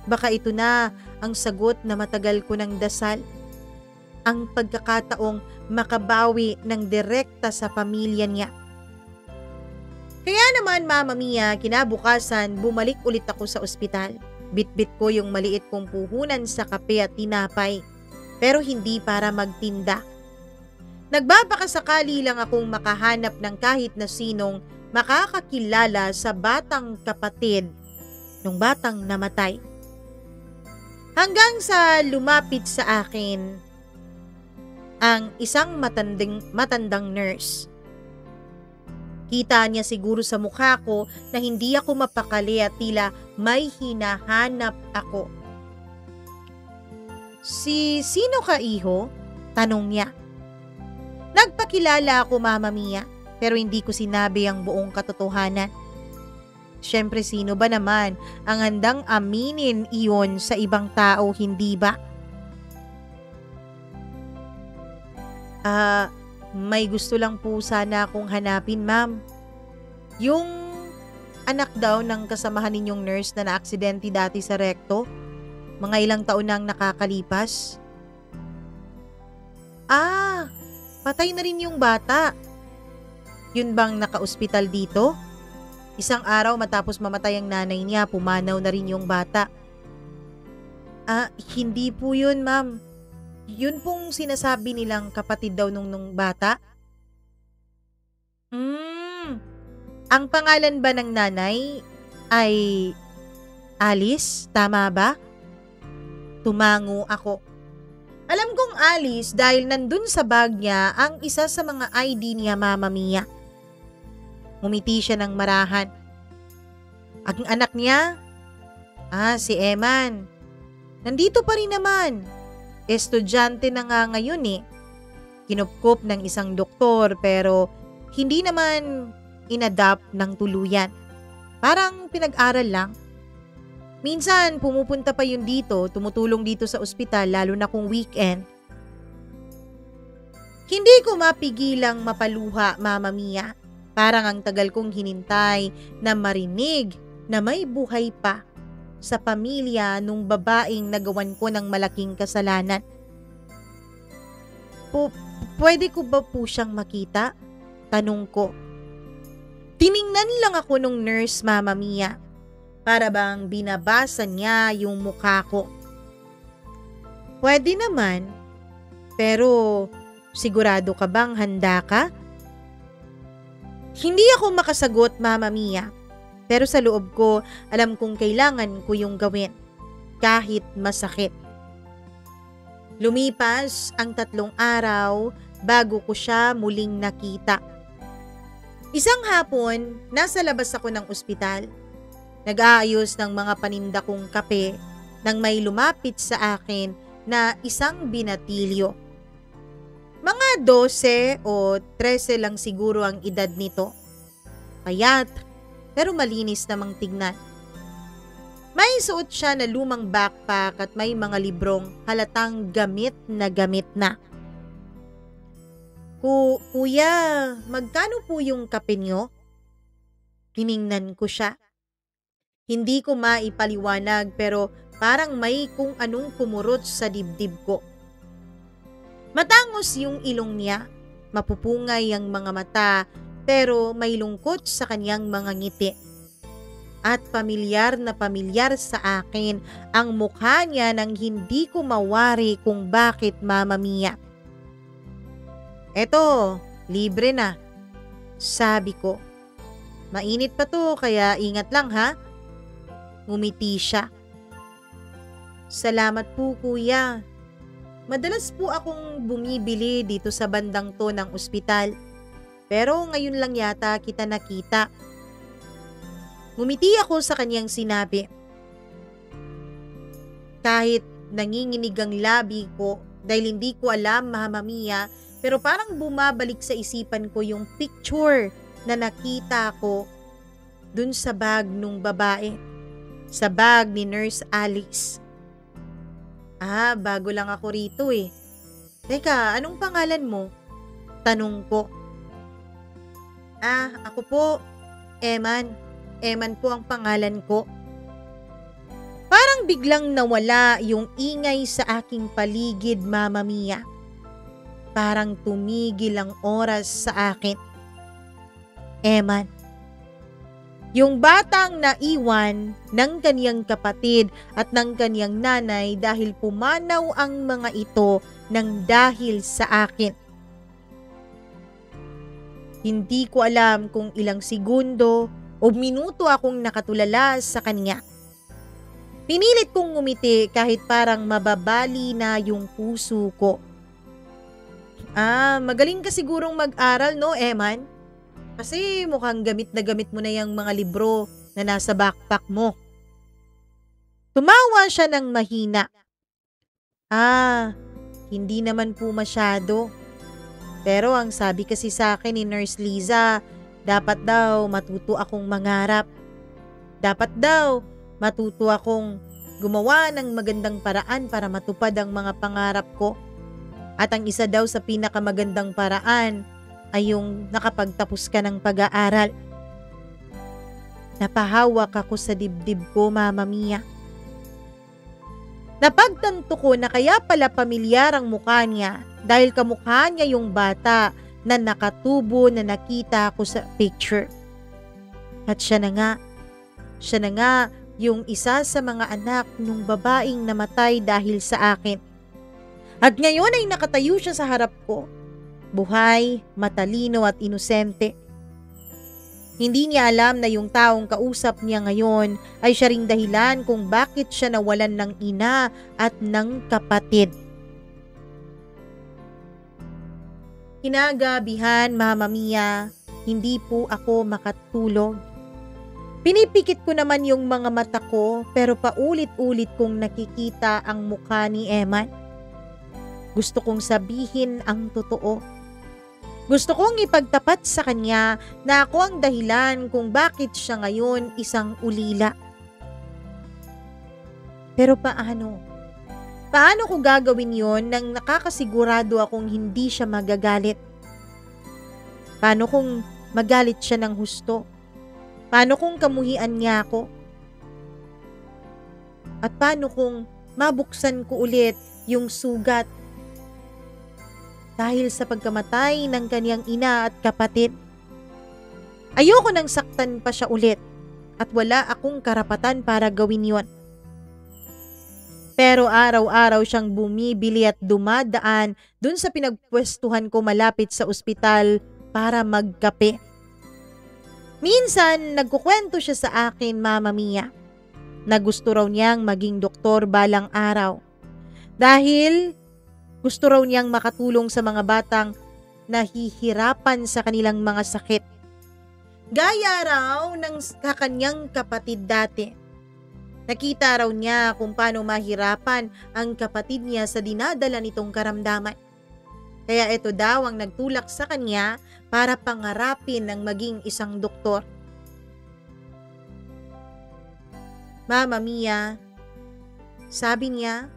Baka ito na ang sagot na matagal ko ng dasal. Ang pagkakataong makabawi ng direkta sa pamilya niya. Kaya naman, Mama Mia, kinabukasan bumalik ulit ako sa ospital. Bitbit ko yung maliit kong puhunan sa kape at tinapay, pero hindi para magtinda. Nagbabakasakali lang akong makahanap ng kahit na sinong makakakilala sa batang kapatid nung batang namatay. Hanggang sa lumapit sa akin ang isang matandang nurse. Kita niya siguro sa mukha ko na hindi ako mapakali at tila may hinahanap ako. Sino ka, iho? Tanong niya. Nagpakilala ako, Mama Mia, pero hindi ko sinabi ang buong katotohanan. Siyempre, sino ba naman ang handang aminin iyon sa ibang tao, hindi ba? May gusto lang po sana akong hanapin, ma'am. Yung anak daw ng kasamahan ninyong nurse na naaksidente dati sa rekto, mga ilang taon nang nakakalipas. Patay na rin yung bata. Yun bang naka-ospital dito? Isang araw matapos mamatay ang nanay niya, pumanaw na rin yung bata. Hindi po yun, ma'am. Yun pong sinasabi nilang kapatid daw nung bata? Ang pangalan ba ng nanay ay Alice? Tama ba? Tumango ako. Alam kong Alice dahil nandun sa bag niya ang isa sa mga ID niya, Mama Mia. Ngumiti siya ng marahan. Ang anak niya? Si Eman. Nandito pa rin naman. Estudyante na nga ngayon eh. Kinupkup ng isang doktor pero hindi naman inadapt ng tuluyan. Parang pinag-aral lang. Minsan pumupunta pa yun dito, tumutulong dito sa ospital lalo na kung weekend. Hindi ko mapigilang mapaluha, Mama Mia. Parang ang tagal kong hinintay na marinig na may buhay pa sa pamilya nung babaeng nagawan ko ng malaking kasalanan. Pwede ko ba po siyang makita? Tanong ko. Tiningnan lang ako nung nurse, Mama Mia. Para bang binabasa niya yung mukha ko. Pwede naman, pero sigurado ka bang handa ka? Hindi ako makasagot, Mama Mia. Pero sa loob ko, alam kong kailangan ko yung gawin. Kahit masakit. Lumipas ang 3 araw bago ko siya muling nakita. Isang hapon, nasa labas ako ng ospital. Nag-aayos ng mga paninda kong kape nang may lumapit sa akin na isang binatilyo. Mga 12 o 13 lang siguro ang edad nito. Payat, pero malinis namang tignan. May suot siya na lumang backpack at may mga librong halatang gamit na. Kuya, magkano po yung kape nyo? Tiningnan ko siya. Hindi ko maipaliwanag pero parang may kung anong kumurot sa dibdib ko. Matangos yung ilong niya, mapupungay ang mga mata pero may lungkot sa kanyang mga ngiti. At pamilyar na pamilyar sa akin ang mukha niya nang hindi ko mawari kung bakit, Mama Mia. Eto, libre na, sabi ko. Mainit pa to kaya ingat lang ha. Ngumiti siya. Salamat po, kuya. Madalas po akong bumibili dito sa bandang to ng ospital. Pero ngayon lang yata kita nakita. Ngumiti ako sa kanyang sinabi. Kahit nanginginig ang labi ko dahil hindi ko alam, Mama Mia, pero parang bumabalik sa isipan ko yung picture na nakita ko dun sa bag nung babae. Sa bag ni Nurse Alice. Bago lang ako rito eh. Teka, anong pangalan mo? Tanong ko. Ako po, Eman. Eman po ang pangalan ko. Parang biglang nawala yung ingay sa aking paligid, Mama Mia. Parang tumigil ang oras sa akin. Eman. Yung batang naiwan ng kaniyang kapatid at ng kaniyang nanay dahil pumanaw ang mga ito ng dahil sa akin. Hindi ko alam kung ilang segundo o minuto akong nakatulala sa kanya. Pinilit kong ngumiti kahit parang mababali na yung puso ko. Magaling ka sigurong mag-aral, no, Eman? Kasi mukhang gamit na gamit mo na yung mga libro na nasa backpack mo. Tumawa siya ng mahina. Hindi naman po masyado. Pero ang sabi kasi sa akin ni Nurse Liza, dapat daw matuto akong mangarap. Dapat daw matuto akong gumawa ng magandang paraan para matupad ang mga pangarap ko. At ang isa daw sa pinakamagandang paraan ay yung nakapagtapos ka ng pag-aaral. Napahawak ako sa dibdib ko, Mama Mia. Napagtanto ko na kaya pala pamilyar ang mukha niya dahil kamukha niya yung bata na nakatubo na nakita ko sa picture. At siya na nga yung isa sa mga anak nung babaeng namatay dahil sa akin. At ngayon ay nakatayo siya sa harap ko. Buhay, matalino at inosente. Hindi niya alam na yung taong kausap niya ngayon ay siya ring dahilan kung bakit siya nawalan ng ina at ng kapatid. Kinagabihan, Mama Mia, hindi po ako makatulog. Pinipikit ko naman yung mga mata ko pero paulit-ulit kong nakikita ang mukha ni Eman. Gusto kong sabihin ang totoo. Gusto kong ipagtapat sa kanya na ako ang dahilan kung bakit siya ngayon isang ulila. Pero paano? Paano ko gagawin yon nang nakakasigurado akong hindi siya magagalit? Paano kung magalit siya ng husto? Paano kung kamuhian niya ako? At paano kung mabuksan ko ulit yung sugat dahil sa pagkamatay ng kaniyang ina at kapatid? Ayoko nang saktan pa siya ulit at wala akong karapatan para gawin yon. Pero araw-araw siyang bumibili at dumadaan dun sa pinagpwestuhan ko malapit sa ospital para magkape. Minsan nagkukwento siya sa akin, Mama Mia, na gusto raw niyang maging doktor balang araw. Dahil gusto raw niyang makatulong sa mga batang nahihirapan sa kanilang mga sakit. Gaya raw ng kakanyang kapatid dati. Nakita raw niya kung paano mahirapan ang kapatid niya sa dinadala nitong karamdaman. Kaya ito daw ang nagtulak sa kanya para pangarapin ng maging isang doktor. Mama Mia, sabi niya,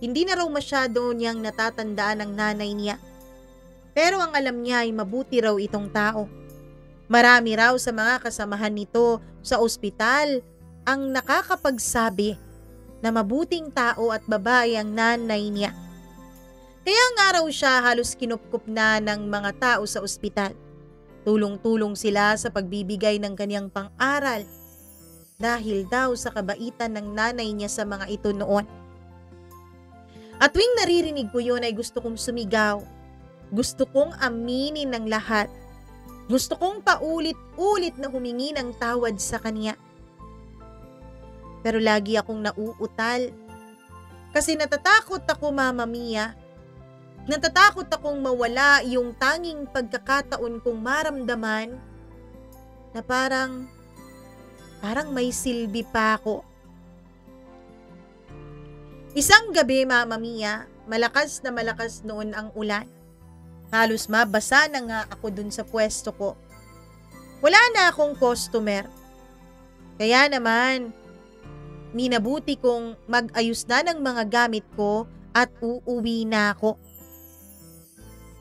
hindi na raw masyado niyang natatandaan ang nanay niya. Pero ang alam niya ay mabuti raw itong tao. Marami raw sa mga kasamahan nito sa ospital ang nakakapagsabi na mabuting tao at babae ang nanay niya. Kaya nga raw siya halos kinupkup na ng mga tao sa ospital. Tulong-tulong sila sa pagbibigay ng kanyang pang-aral dahil daw sa kabaitan ng nanay niya sa mga ito noon. At tuwing naririnig ko yun ay gusto kong sumigaw. Gusto kong aminin ng lahat. Gusto kong paulit-ulit na humingi ng tawad sa kanya. Pero lagi akong nauutal. Kasi natatakot ako, Mama Mia. Natatakot akong mawala yung tanging pagkakataon kong maramdaman na parang Parang may silbi pa ako. Isang gabi, Mama Mia, malakas na malakas noon ang ulan. Halos mabasa na nga ako dun sa pwesto ko. Wala na akong customer. Kaya naman, minabuti kong mag-ayos na ng mga gamit ko at uuwi na ako.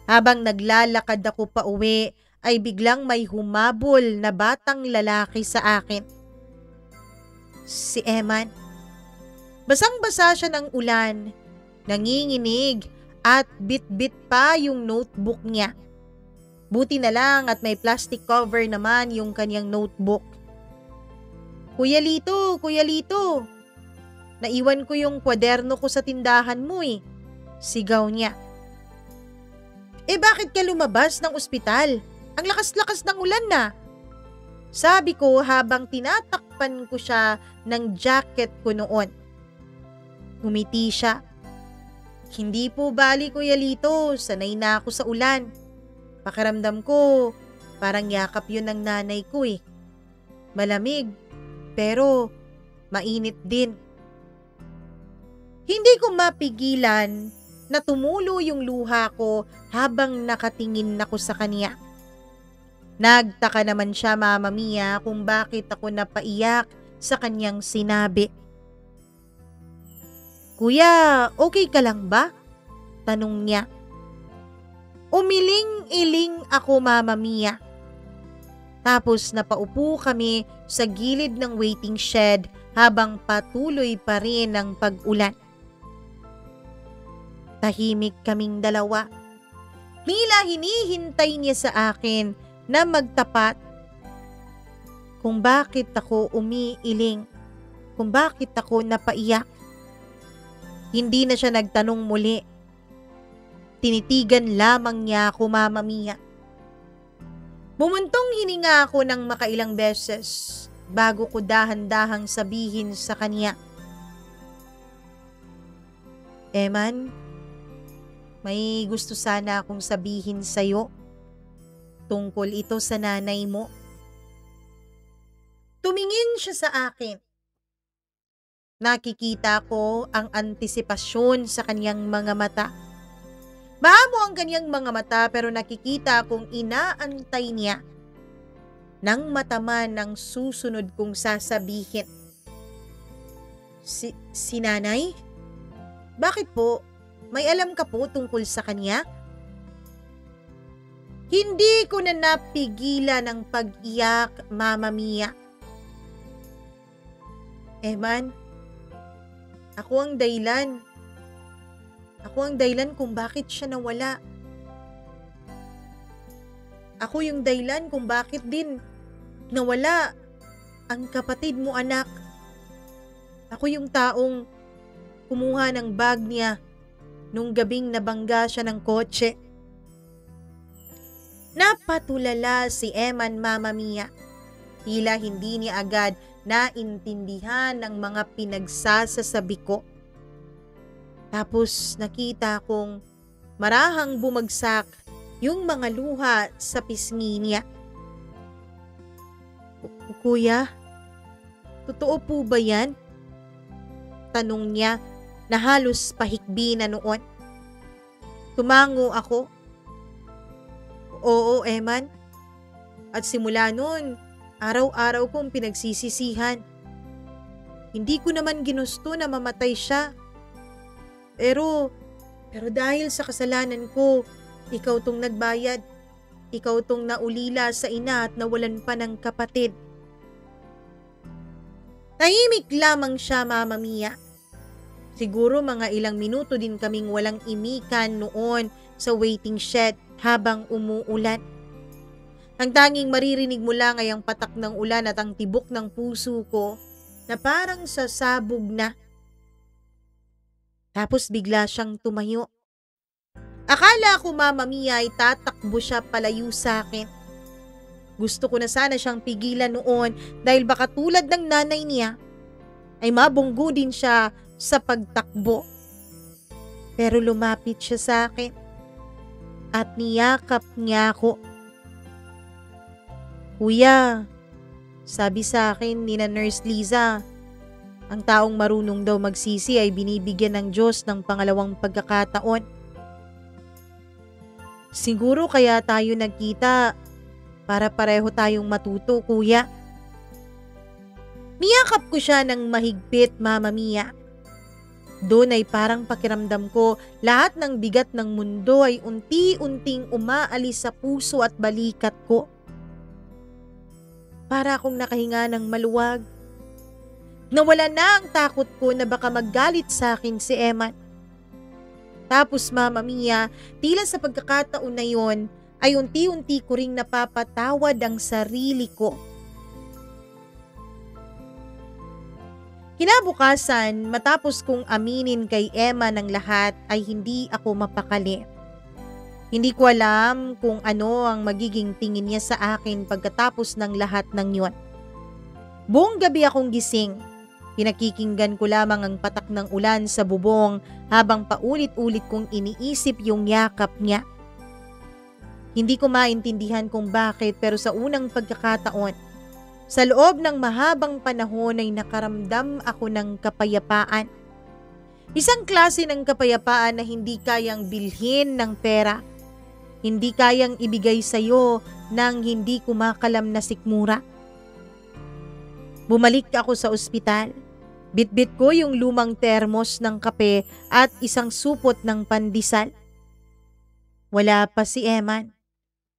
Habang naglalakad ako pa uwi, ay biglang may humabol na batang lalaki sa akin. Si Eman. Basang-basa siya ng ulan, nanginginig at bit-bit pa yung notebook niya. Buti na lang at may plastic cover naman yung kanyang notebook. Kuya Lito, naiwan ko yung kwaderno ko sa tindahan mo eh. Sigaw niya. Bakit ka lumabas ng ospital? Ang lakas-lakas ng ulan na. Sabi ko habang tinatakpan ko siya ng jacket ko noon. Ngumiti siya. Hindi po bali, Kuya Lito, sanay na ako sa ulan. Pakiramdam ko, parang yakap yun ng nanay ko eh. Malamig, pero mainit din. Hindi ko mapigilan na tumulo yung luha ko habang nakatingin ako sa kanya. Nagtaka naman siya, Mama Mia, kung bakit ako napaiyak sa kanyang sinabi. Kuya, okay ka lang ba? Tanong niya. Umiling-iling ako, Mama Mia. Tapos napaupo kami sa gilid ng waiting shed habang patuloy pa rin ang pag-ulan. Tahimik kaming dalawa. Tila hinihintay niya sa akin na magtapat kung bakit ako umiiling, kung bakit ako napaiyak. Hindi na siya nagtanong muli. Tinitigan lamang niya ako, Mama Mia. Bumuntong hininga ako ng makailang beses bago ko dahan-dahang sabihin sa kanya. Eman, may gusto sana akong sabihin sa'yo. Tungkol ito sa nanay mo. Tumingin siya sa akin. Nakikita ko ang antisipasyon sa kanyang mga mata. Maamo ang kanyang mga mata pero nakikita kong inaantay niya nang mataman ng susunod kong sasabihin. Si nanay? Bakit po? May alam ka po tungkol sa kanya? Hindi ko na napigilan ang pag-iyak, Mama Mia. Eman, ako ang dahilan. Ako ang dahilan kung bakit siya nawala. Ako yung dahilan kung bakit din nawala ang kapatid mo, anak. Ako yung taong kumuha ng bag niya nung gabing nabangga siya ng kotse. Napatulala si Eman, Mama Mia. Tila hindi niya agad naintindihan ang mga pinagsasasabi ko. Tapos nakita kong marahang bumagsak yung mga luha sa pisngi niya. Kuya, totoo po ba yan? Tanong niya na halos pahikbi na noon. Tumango ako. Oo, Eman. At simula noon, araw-araw kong pinagsisisihan. Hindi ko naman ginusto na mamatay siya. Pero dahil sa kasalanan ko, ikaw tong nagbayad. Ikaw tong naulila sa ina at nawalan pa ng kapatid. Tahimik lamang siya, Mama Mia. Siguro mga ilang minuto din kaming walang imikan noon sa waiting shed habang umuulan. Ang tanging maririnig mo lang ay ang patak ng ulan at ang tibok ng puso ko na parang sasabog na. Tapos bigla siyang tumayo. Akala ko, Mama Mia, ay tatakbo siya palayo sa akin. Gusto ko na sana siyang pigilan noon dahil baka tulad ng nanay niya ay mabunggo din siya sa pagtakbo. Pero lumapit siya sa akin at niyakap niya ako. Kuya, Sabi sa akin ni na Nurse Liza, ang taong marunong daw magsisi ay binibigyan ng Diyos ng pangalawang pagkakataon. Siguro kaya tayo nagkita para pareho tayong matuto, kuya. Niyakap ko siya ng mahigpit, Mama Mia. Doon ay parang pakiramdam ko lahat ng bigat ng mundo ay unti-unting umaalis sa puso at balikat ko. Para akong nakahinga ng maluwag. Nawala na ang takot ko na baka maggalit sa akin si Eman. Tapos Mama Mia, tila sa pagkakataon na yon ay unti-unti ko ring napapatawad ang sarili ko. Kinabukasan, matapos kong aminin kay Emma ng lahat ay hindi ako mapakali. Hindi ko alam kung ano ang magiging tingin niya sa akin pagkatapos ng lahat ng yon. Buong gabi akong gising. Pinakikinggan ko lamang ang patak ng ulan sa bubong habang paulit-ulit kong iniisip yung yakap niya. Hindi ko maintindihan kung bakit pero sa unang pagkakataon, sa loob ng mahabang panahon ay nakaramdam ako ng kapayapaan. Isang klase ng kapayapaan na hindi kayang bilhin ng pera. Hindi kayang ibigay sa iyo ng hindi kumakalam na sikmura. Bumalik ako sa ospital. Bitbit ko yung lumang termos ng kape at isang supot ng pandesal. Wala pa si Eman.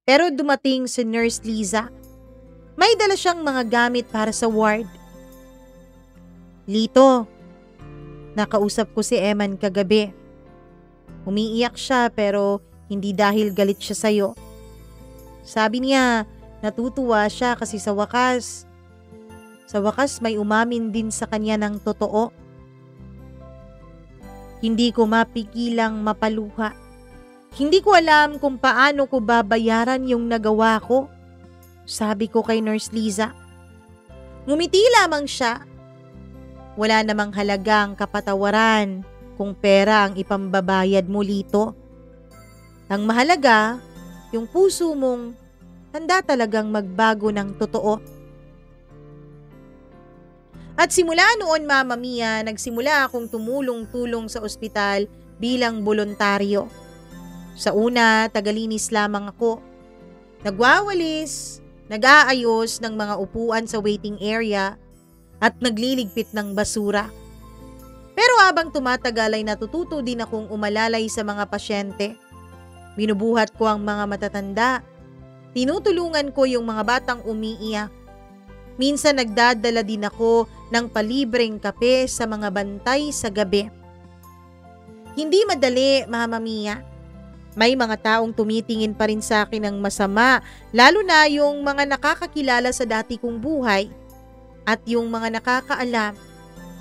Pero dumating si Nurse Liza. May dala siyang mga gamit para sa ward. Lito, nakausap ko si Eman kagabi. Umiiyak siya pero hindi dahil galit siya sa'yo. Sabi niya, natutuwa siya kasi sa wakas may umamin din sa kanya ng totoo. Hindi ko mapigilang mapaluha. Hindi ko alam kung paano ko babayaran yung nagawa ko. Sabi ko kay Nurse Liza. Ngumiti lamang siya. Wala namang halagang kapatawaran kung pera ang ipambabayad mo, Lito. Ang mahalaga, yung puso mong handa talagang magbago ng totoo. At simula noon, Mama Mia, nagsimula akong tumulong-tulong sa ospital bilang voluntaryo. Sa una, tagalinis lamang ako. Nagwawalis, nag-aayos ng mga upuan sa waiting area at nagliligpit ng basura. Pero habang tumatagal ay natututo din akong umalalay sa mga pasyente. Binubuhat ko ang mga matatanda. Tinutulungan ko yung mga batang umiiyak. Minsan nagdadala din ako ng palibreng kape sa mga bantay sa gabi. Hindi madali, Mama Mia. May mga taong tumitingin pa rin sa akin ng masama, lalo na yung mga nakakakilala sa dati kong buhay at yung mga nakakaalam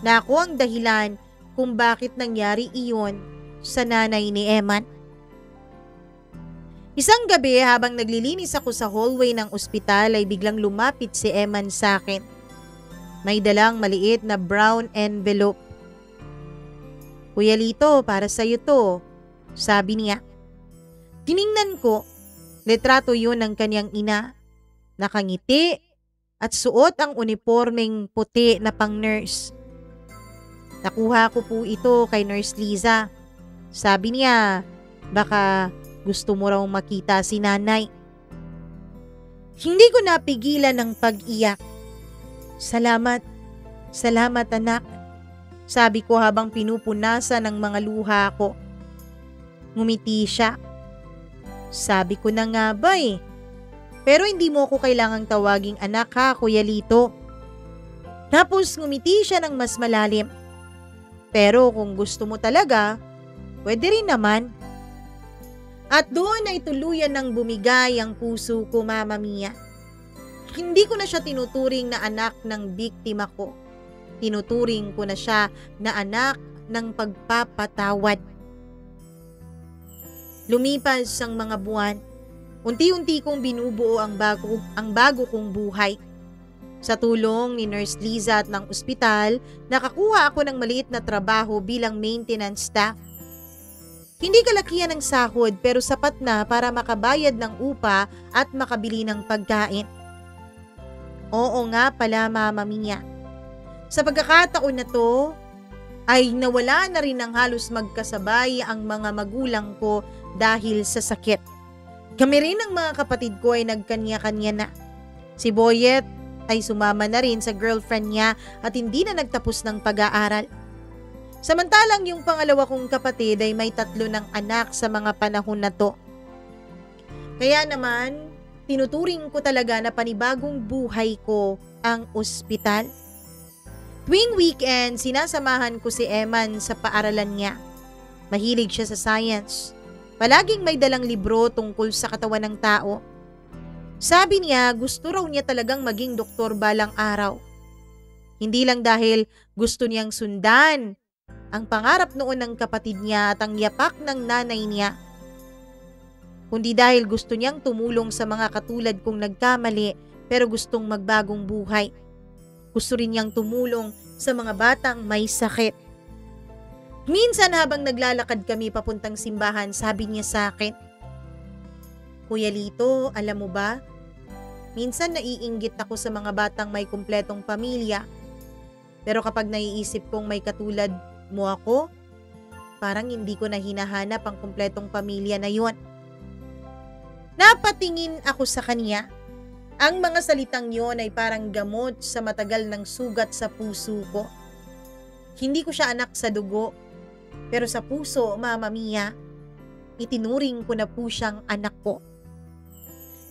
na ako ang dahilan kung bakit nangyari iyon sa nanay ni Eman. Isang gabi habang naglilinis ako sa hallway ng ospital ay biglang lumapit si Eman sa akin. May dalang maliit na brown envelope. Kuya Lito, para sa'yo to, sabi niya. Tiningnan ko, litrato yun ng kanyang ina. Nakangiti at suot ang unipormeng puti na pang-nurse. Nakuha ko po ito kay Nurse Liza. Sabi niya, baka gusto mo raw makita si nanay. Hindi ko napigilan ng pag-iyak. Salamat anak, sabi ko habang pinupunasan ng mga luha ko. Ngumiti siya. Sabi ko na nga ba eh. Pero hindi mo ako kailangang tawaging anak ha, Kuya Lito. Tapos ngumiti siya ng mas malalim. Pero kung gusto mo talaga, pwede rin naman. At doon ay tuluyan ng bumigay ang puso ko, Mama Mia. Hindi ko na siya tinuturing na anak ng biktima ko. Tinuturing ko na siya na anak ng pagpapatawad. Lumipas ang mga buwan. Unti-unti kong binubuo ang bago kong buhay. Sa tulong ni Nurse Liza at ng ospital, nakakuha ako ng maliit na trabaho bilang maintenance staff. Hindi kalakihan ng sahod pero sapat na para makabayad ng upa at makabili ng pagkain. Oo nga pala, Mama Mia. Sa pagkakataon na to, ay nawala na rin ng halos magkasabay ang mga magulang ko dahil sa sakit. Kami rin ng mga kapatid ko ay nagkanya-kanya na. Si Boyet ay sumama na rin sa girlfriend niya at hindi na nagtapos ng pag-aaral. Samantalang yung pangalawa kong kapatid ay may 3 ng anak sa mga panahon na to. Kaya naman, tinuturing ko talaga na panibagong buhay ko ang ospital. Tuwing weekend, sinasamahan ko si Eman sa paaralan niya. Mahilig siya sa science. Palaging may dalang libro tungkol sa katawan ng tao. Sabi niya, gusto raw niya talagang maging doktor balang araw. Hindi lang dahil gusto niyang sundan ang pangarap noon ng kapatid niya at ang yapak ng nanay niya, kundi dahil gusto niyang tumulong sa mga katulad kong nagkamali pero gustong magbagong buhay. Gusto rin niyang tumulong sa mga batang may sakit. Minsan habang naglalakad kami papuntang simbahan, sabi niya sa akin, "Kuya Lito, alam mo ba? Minsan naiinggit ako sa mga batang may kumpletong pamilya. Pero kapag naiisip kong may katulad mo ako, parang hindi ko na hinahanap ang kumpletong pamilya na yun." Napatingin ako sa kanya. Ang mga salitang yon ay parang gamot sa matagal ng sugat sa puso ko. Hindi ko siya anak sa dugo, pero sa puso, Mama Mia, itinuring ko na po siyang anak ko.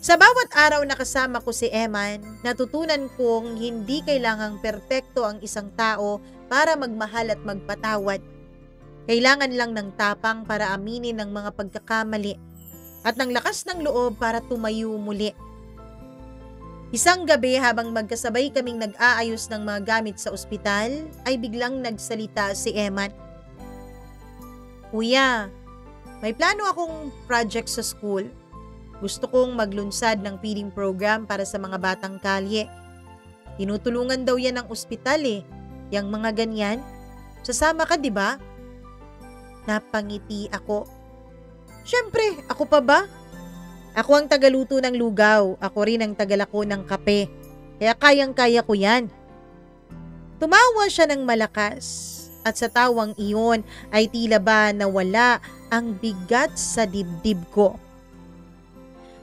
Sa bawat araw na kasama ko si Eman, natutunan kong hindi kailangang perpekto ang isang tao para magmahal at magpatawad. Kailangan lang ng tapang para aminin ang mga pagkakamali at ng lakas ng loob para tumayo muli. Isang gabi habang magkasabay kaming nag-aayos ng mga gamit sa ospital, ay biglang nagsalita si Eman. "Kuya, may plano akong project sa school. Gusto kong maglunsad ng feeding program para sa mga batang kalye. Tinutulungan daw yan ng ospital yang mga ganyan. Sasama ka, di ba?" Napangiti ako. Siyempre, ako pa ba? Ako ang tagaluto ng lugaw, ako rin ang tagalako ng kape. Kaya kayang-kaya ko yan. Tumawa siya ng malakas at sa tawang iyon ay tila ba nawala ang bigat sa dibdib ko.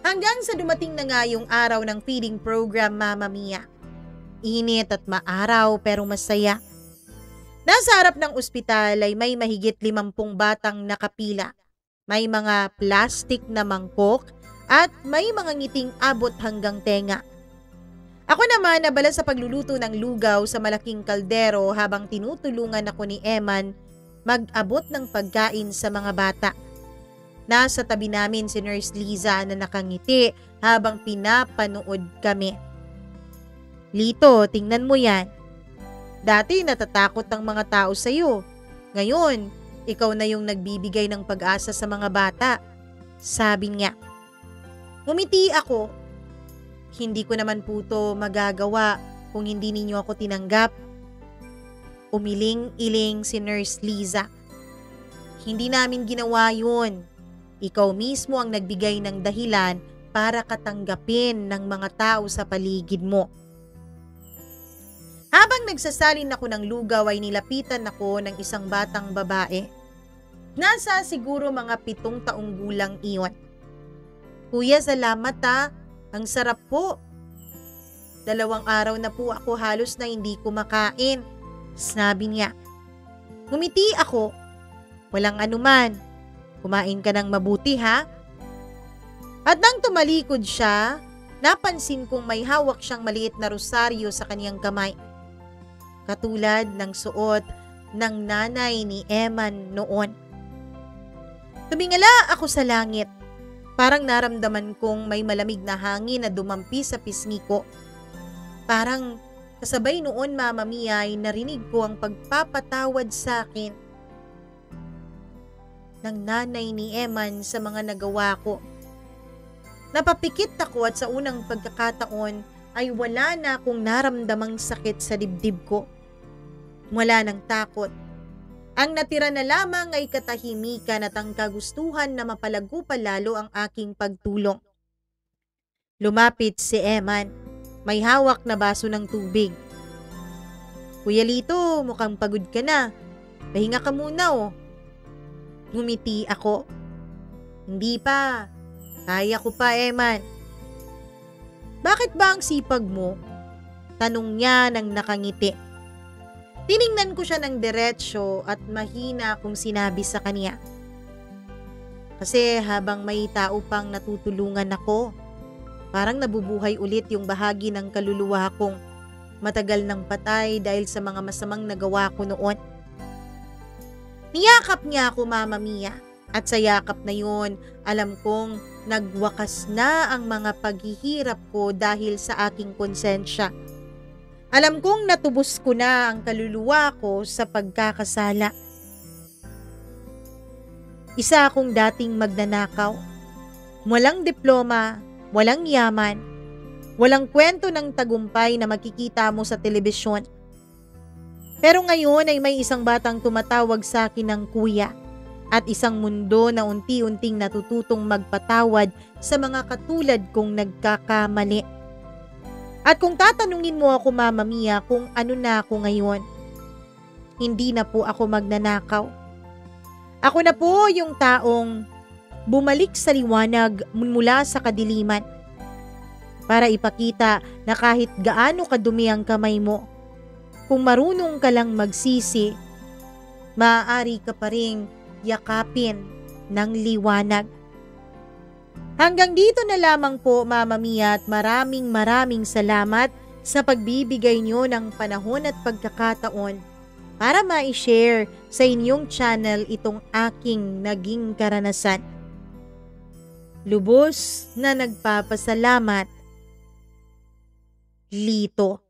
Hanggang sa dumating na nga yung araw ng feeding program, Mama Mia. Init at maaraw pero masaya. Nasa harap ng ospital ay may mahigit 50 batang nakapila. May mga plastic na mangkok at may mga ngiting abot hanggang tenga. Ako naman nabala sa pagluluto ng lugaw sa malaking kaldero habang tinutulungan ako ni Eman mag-abot ng pagkain sa mga bata. Nasa tabi namin si Nurse Liza na nakangiti habang pinapanood kami. "Lito, tingnan mo yan. Dati natatakot ang mga tao sa'yo. Ngayon, ikaw na yung nagbibigay ng pag-asa sa mga bata," sabi niya. Ngumiti ako. Hindi ko naman po to magagawa kung hindi ninyo ako tinanggap. Umiling-iling si Nurse Liza. "Hindi namin ginawa yun. Ikaw mismo ang nagbigay ng dahilan para katanggapin ng mga tao sa paligid mo." Habang nagsasalin ako ng lugaw ay nilapitan ako ng isang batang babae. Nasa siguro mga 7 taong gulang iyon. "Kuya, salamat ha. Ang sarap po. 2 araw na po ako halos na hindi kumakain," sabi niya. Ngumiti ako. "Walang anuman. Kumain ka ng mabuti ha?" At nang tumalikod siya, napansin kong may hawak siyang maliit na rosaryo sa kaniyang kamay. Katulad ng suot ng nanay ni Eman noon. Tumingala ako sa langit. Parang naramdaman kong may malamig na hangin na dumampi sa pisngi ko. Parang kasabay noon, Mama Mia, ay narinig ko ang pagpapatawad sa akin ng nanay ni Eman sa mga nagawa ko. Napapikit ako at sa unang pagkakataon ay wala na akong naramdamang sakit sa dibdib ko. Wala ng takot. Ang natira na lamang ay katahimikan at ang kagustuhan na mapalago pa lalo ang aking pagtulong. Lumapit si Eman. May hawak na baso ng tubig. Kuya Lito, mukhang pagod ka na. Pahinga ka muna oh. Ngumiti ako. Hindi pa. Kaya ko pa, Eman. Bakit ba ang sipag mo? Tanong niya nang nakangiti. Tiningnan ko siya ng diretsyo at mahina kong sinabi sa kanya. Kasi habang may tao pang natutulungan ako, parang nabubuhay ulit yung bahagi ng kaluluwa kong matagal nang patay dahil sa mga masamang nagawa ko noon. Niyakap niya ako, Mama Mia, at sa yakap na yun, alam kong nagwakas na ang mga paghihirap ko dahil sa aking konsensya. Alam kong natubos ko na ang kaluluwa ko sa pagkakasala. Isa akong dating magnanakaw. Walang diploma, walang yaman, walang kwento ng tagumpay na makikita mo sa telebisyon. Pero ngayon ay may isang batang tumatawag sa akin ng kuya at isang mundo na unti-unting natututong magpatawad sa mga katulad kong nagkakamali. At kung tatanungin mo ako, Mama Mia, kung ano na ako ngayon, hindi na po ako magnanakaw. Ako na po yung taong bumalik sa liwanag mula sa kadiliman para ipakita na kahit gaano kadumi ang kamay mo, kung marunong ka lang magsisi, maaari ka pa ring yakapin ng liwanag. Hanggang dito na lamang po, Mama Mia, at maraming salamat sa pagbibigay niyo ng panahon at pagkakataon para ma-share sa inyong channel itong aking naging karanasan. Lubos na nagpapasalamat, Lito.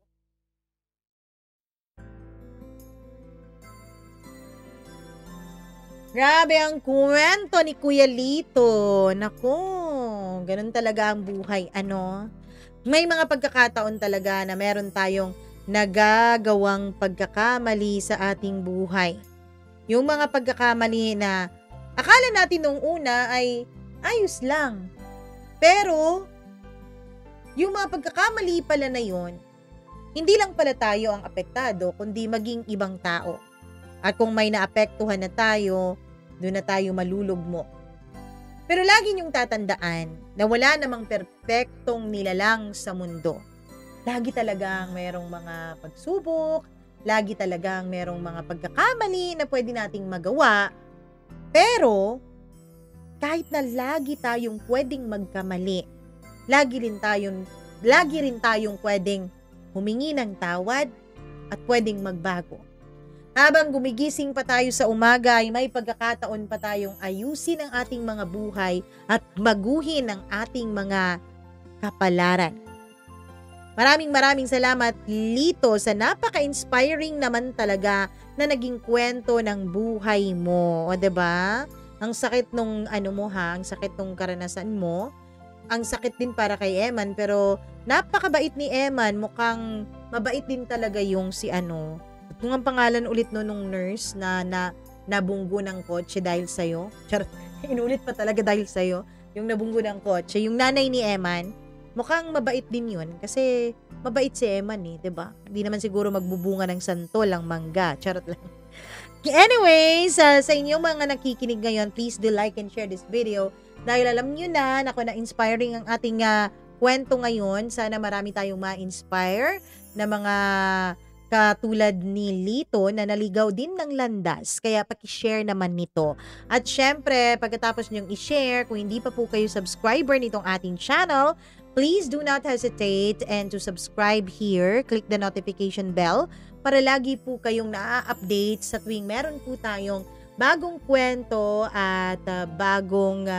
Grabe ang kwento ni Kuya Lito. Naku, ganun talaga ang buhay, ano? May mga pagkakataon talaga na meron tayong nagagawang pagkakamali sa ating buhay. Yung mga pagkakamali na akala natin nung una ay ayos lang. Pero, yung mga pagkakamali pala na yon, hindi lang pala tayo ang apektado, kundi maging ibang tao. At kung may naapektuhan na tayo, doon na tayo malulugmo. Pero lagi niyong tatandaan na wala namang perpektong nilalang sa mundo. Lagi talagang merong mga pagsubok, lagi talagang merong mga pagkakamali na pwede nating magawa. Pero, kahit na lagi tayong pwedeng magkamali, lagi rin tayong pwedeng humingi ng tawad at pwedeng magbago. Habang gumigising pa tayo sa umaga ay may pagkakataon pa tayong ayusin ang ating mga buhay at baguhin ang ating mga kapalaran. Maraming salamat, Lito, sa napaka-inspiring naman talaga na naging kwento ng buhay mo. O, diba? Ang sakit nung ang sakit nung karanasan mo. Ang sakit din para kay Eman, pero napakabait ni Eman. Mukhang mabait din talaga yung si kung ang pangalan ulit nung nurse na nabunggo ng kotse dahil sa'yo. Charot, inulit pa talaga dahil sa'yo. Yung nabunggo ng kotse. Yung nanay ni Eman, mukhang mabait din yun. Kasi mabait si Eman diba? Hindi naman siguro magbubunga ng santol ang mangga. Charot lang. Anyways, sa inyong mga nakikinig ngayon, please do like and share this video. Dahil alam nyo na inspiring ang ating kwento ngayon. Sana marami tayong ma-inspire na mga katulad ni Lito na naligaw din ng landas. Kaya paki-share naman nito. At syempre, pagkatapos nyong i-share, kung hindi pa po kayo subscriber nitong ating channel, please do not hesitate and to subscribe here. Click the notification bell para lagi po kayong na-update sa tuwing meron po tayong bagong kwento at bagong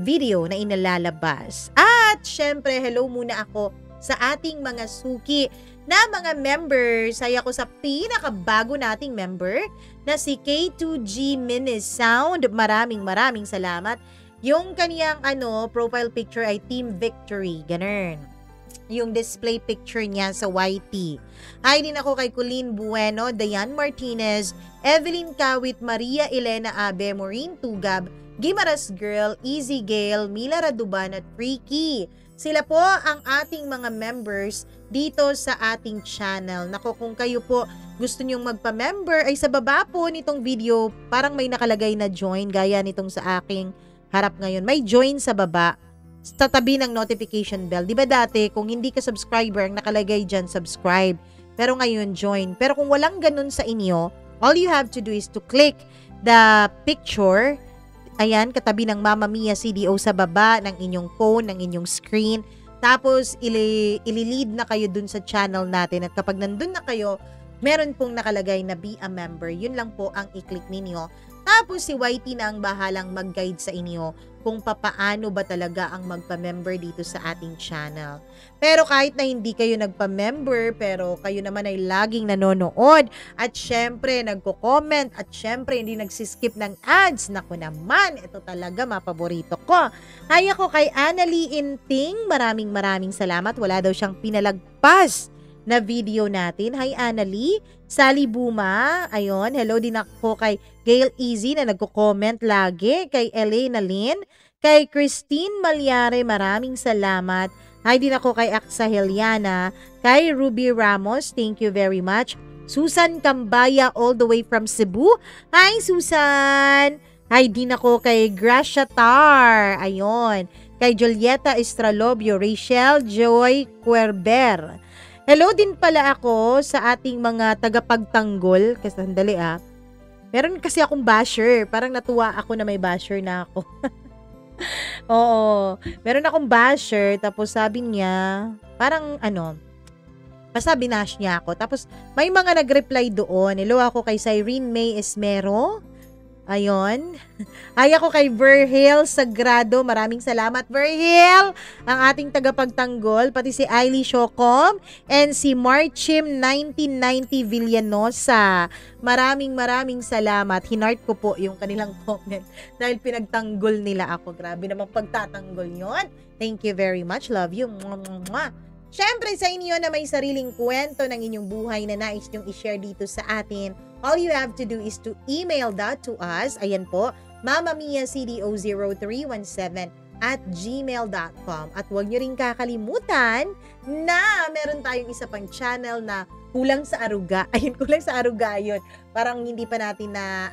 video na inalalabas. At syempre, hello muna ako sa ating mga suki na mga members. Ay ako sa pinakabago nating member na si K2G Mini Sound. Maraming salamat. Yung kaniyang profile picture ay Team Victory. Ganun. Yung display picture niya sa YT. Hi din ako kay Colleen Bueno, Dayan Martinez, Evelyn Kawit, Maria Elena Abe, Maureen Tugab, Gimaras Girl, Easy Gale, Mila Raduban at Freaky. Sila po ang ating mga members dito sa ating channel. Nako, kung kayo po gusto nyong magpa-member, ay sa baba po nitong video, parang may nakalagay na join, gaya nitong sa aking harap ngayon. May join sa baba, sa tabi ng notification bell. Di ba dati, kung hindi ka subscriber, ang nakalagay dyan, subscribe. Pero ngayon, join. Pero kung walang ganun sa inyo, all you have to do is to click the picture. Ayan, katabi ng Mama Mia CDO sa baba ng inyong phone, ng inyong screen. Tapos, ililid na kayo dun sa channel natin. At kapag nandun na kayo, meron pong nakalagay na be a member. Yun lang po ang i-click ninyo. Tapos, si YT na ang bahalang mag-guide sa inyo kung papaano ba talaga ang magpa-member dito sa ating channel. Pero kahit na hindi kayo nagpa-member, pero kayo naman ay laging nanonood at syempre nagko-comment at syempre hindi nagsiskip ng ads. Naku naman, ito talaga mapaborito ko. Hay ako kay Annalie Inting, maraming salamat. Wala daw siyang pinalagpas na video natin. Hi Annalie. Sally Buma, ayun. Hello din ako kay Gail Easy na nagko-comment lagi. Kay Elena Lynn. Kay Christine Malyare, maraming salamat. Hi din ako kay Aksa Heliana. Kay Ruby Ramos, thank you very much. Susan Cambaya all the way from Cebu. Hi Susan! Hi din ako kay Gracia Tar. Ayun. Kay Julieta Estralobio, Rachel Joy Cuerber. Hello din pala ako sa ating mga tagapagtanggol. Kasi sandali meron kasi akong basher. Parang natuwa ako na may basher na ako. Oo. Meron akong basher. Tapos sabi niya, parang basta binash niya ako. Tapos may mga nag-reply doon. Hello ako kay Cyrene May Esmero. Ayun. Ay ako kay Verhil Sagrado. Maraming salamat, Verhil. Ang ating tagapagtanggol. Pati si Ailey Shocom. And si Marchim 1990 Villanosa. Maraming salamat. Hinart ko po yung kanilang comment. Dahil pinagtanggol nila ako. Grabe namang pagtatanggol yon. Thank you very much. Love you. Mwah. Siyempre sa inyo na may sariling kwento ng inyong buhay na nais nyong i-share dito sa atin, all you have to do is to email that to us. Ayan po, mamamiacdo0317@gmail.com. At huwag nyo rin kakalimutan na meron tayong isa pang channel na Kulang sa Aruga. Ayun, Kulang sa Aruga yun. Parang hindi pa natin na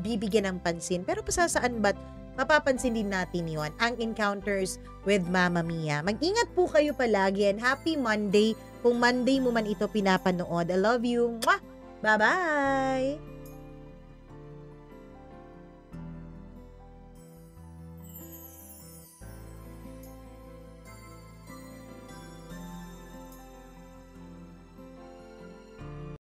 bibigyan ng pansin. Pero pasasaan ba't mapapansin din natin yon, ang Encounters with Mama Mia. Mag-ingat po kayo palagi and happy Monday kung Monday mo man ito pinapanood. I love you. Mwah! Bye-bye!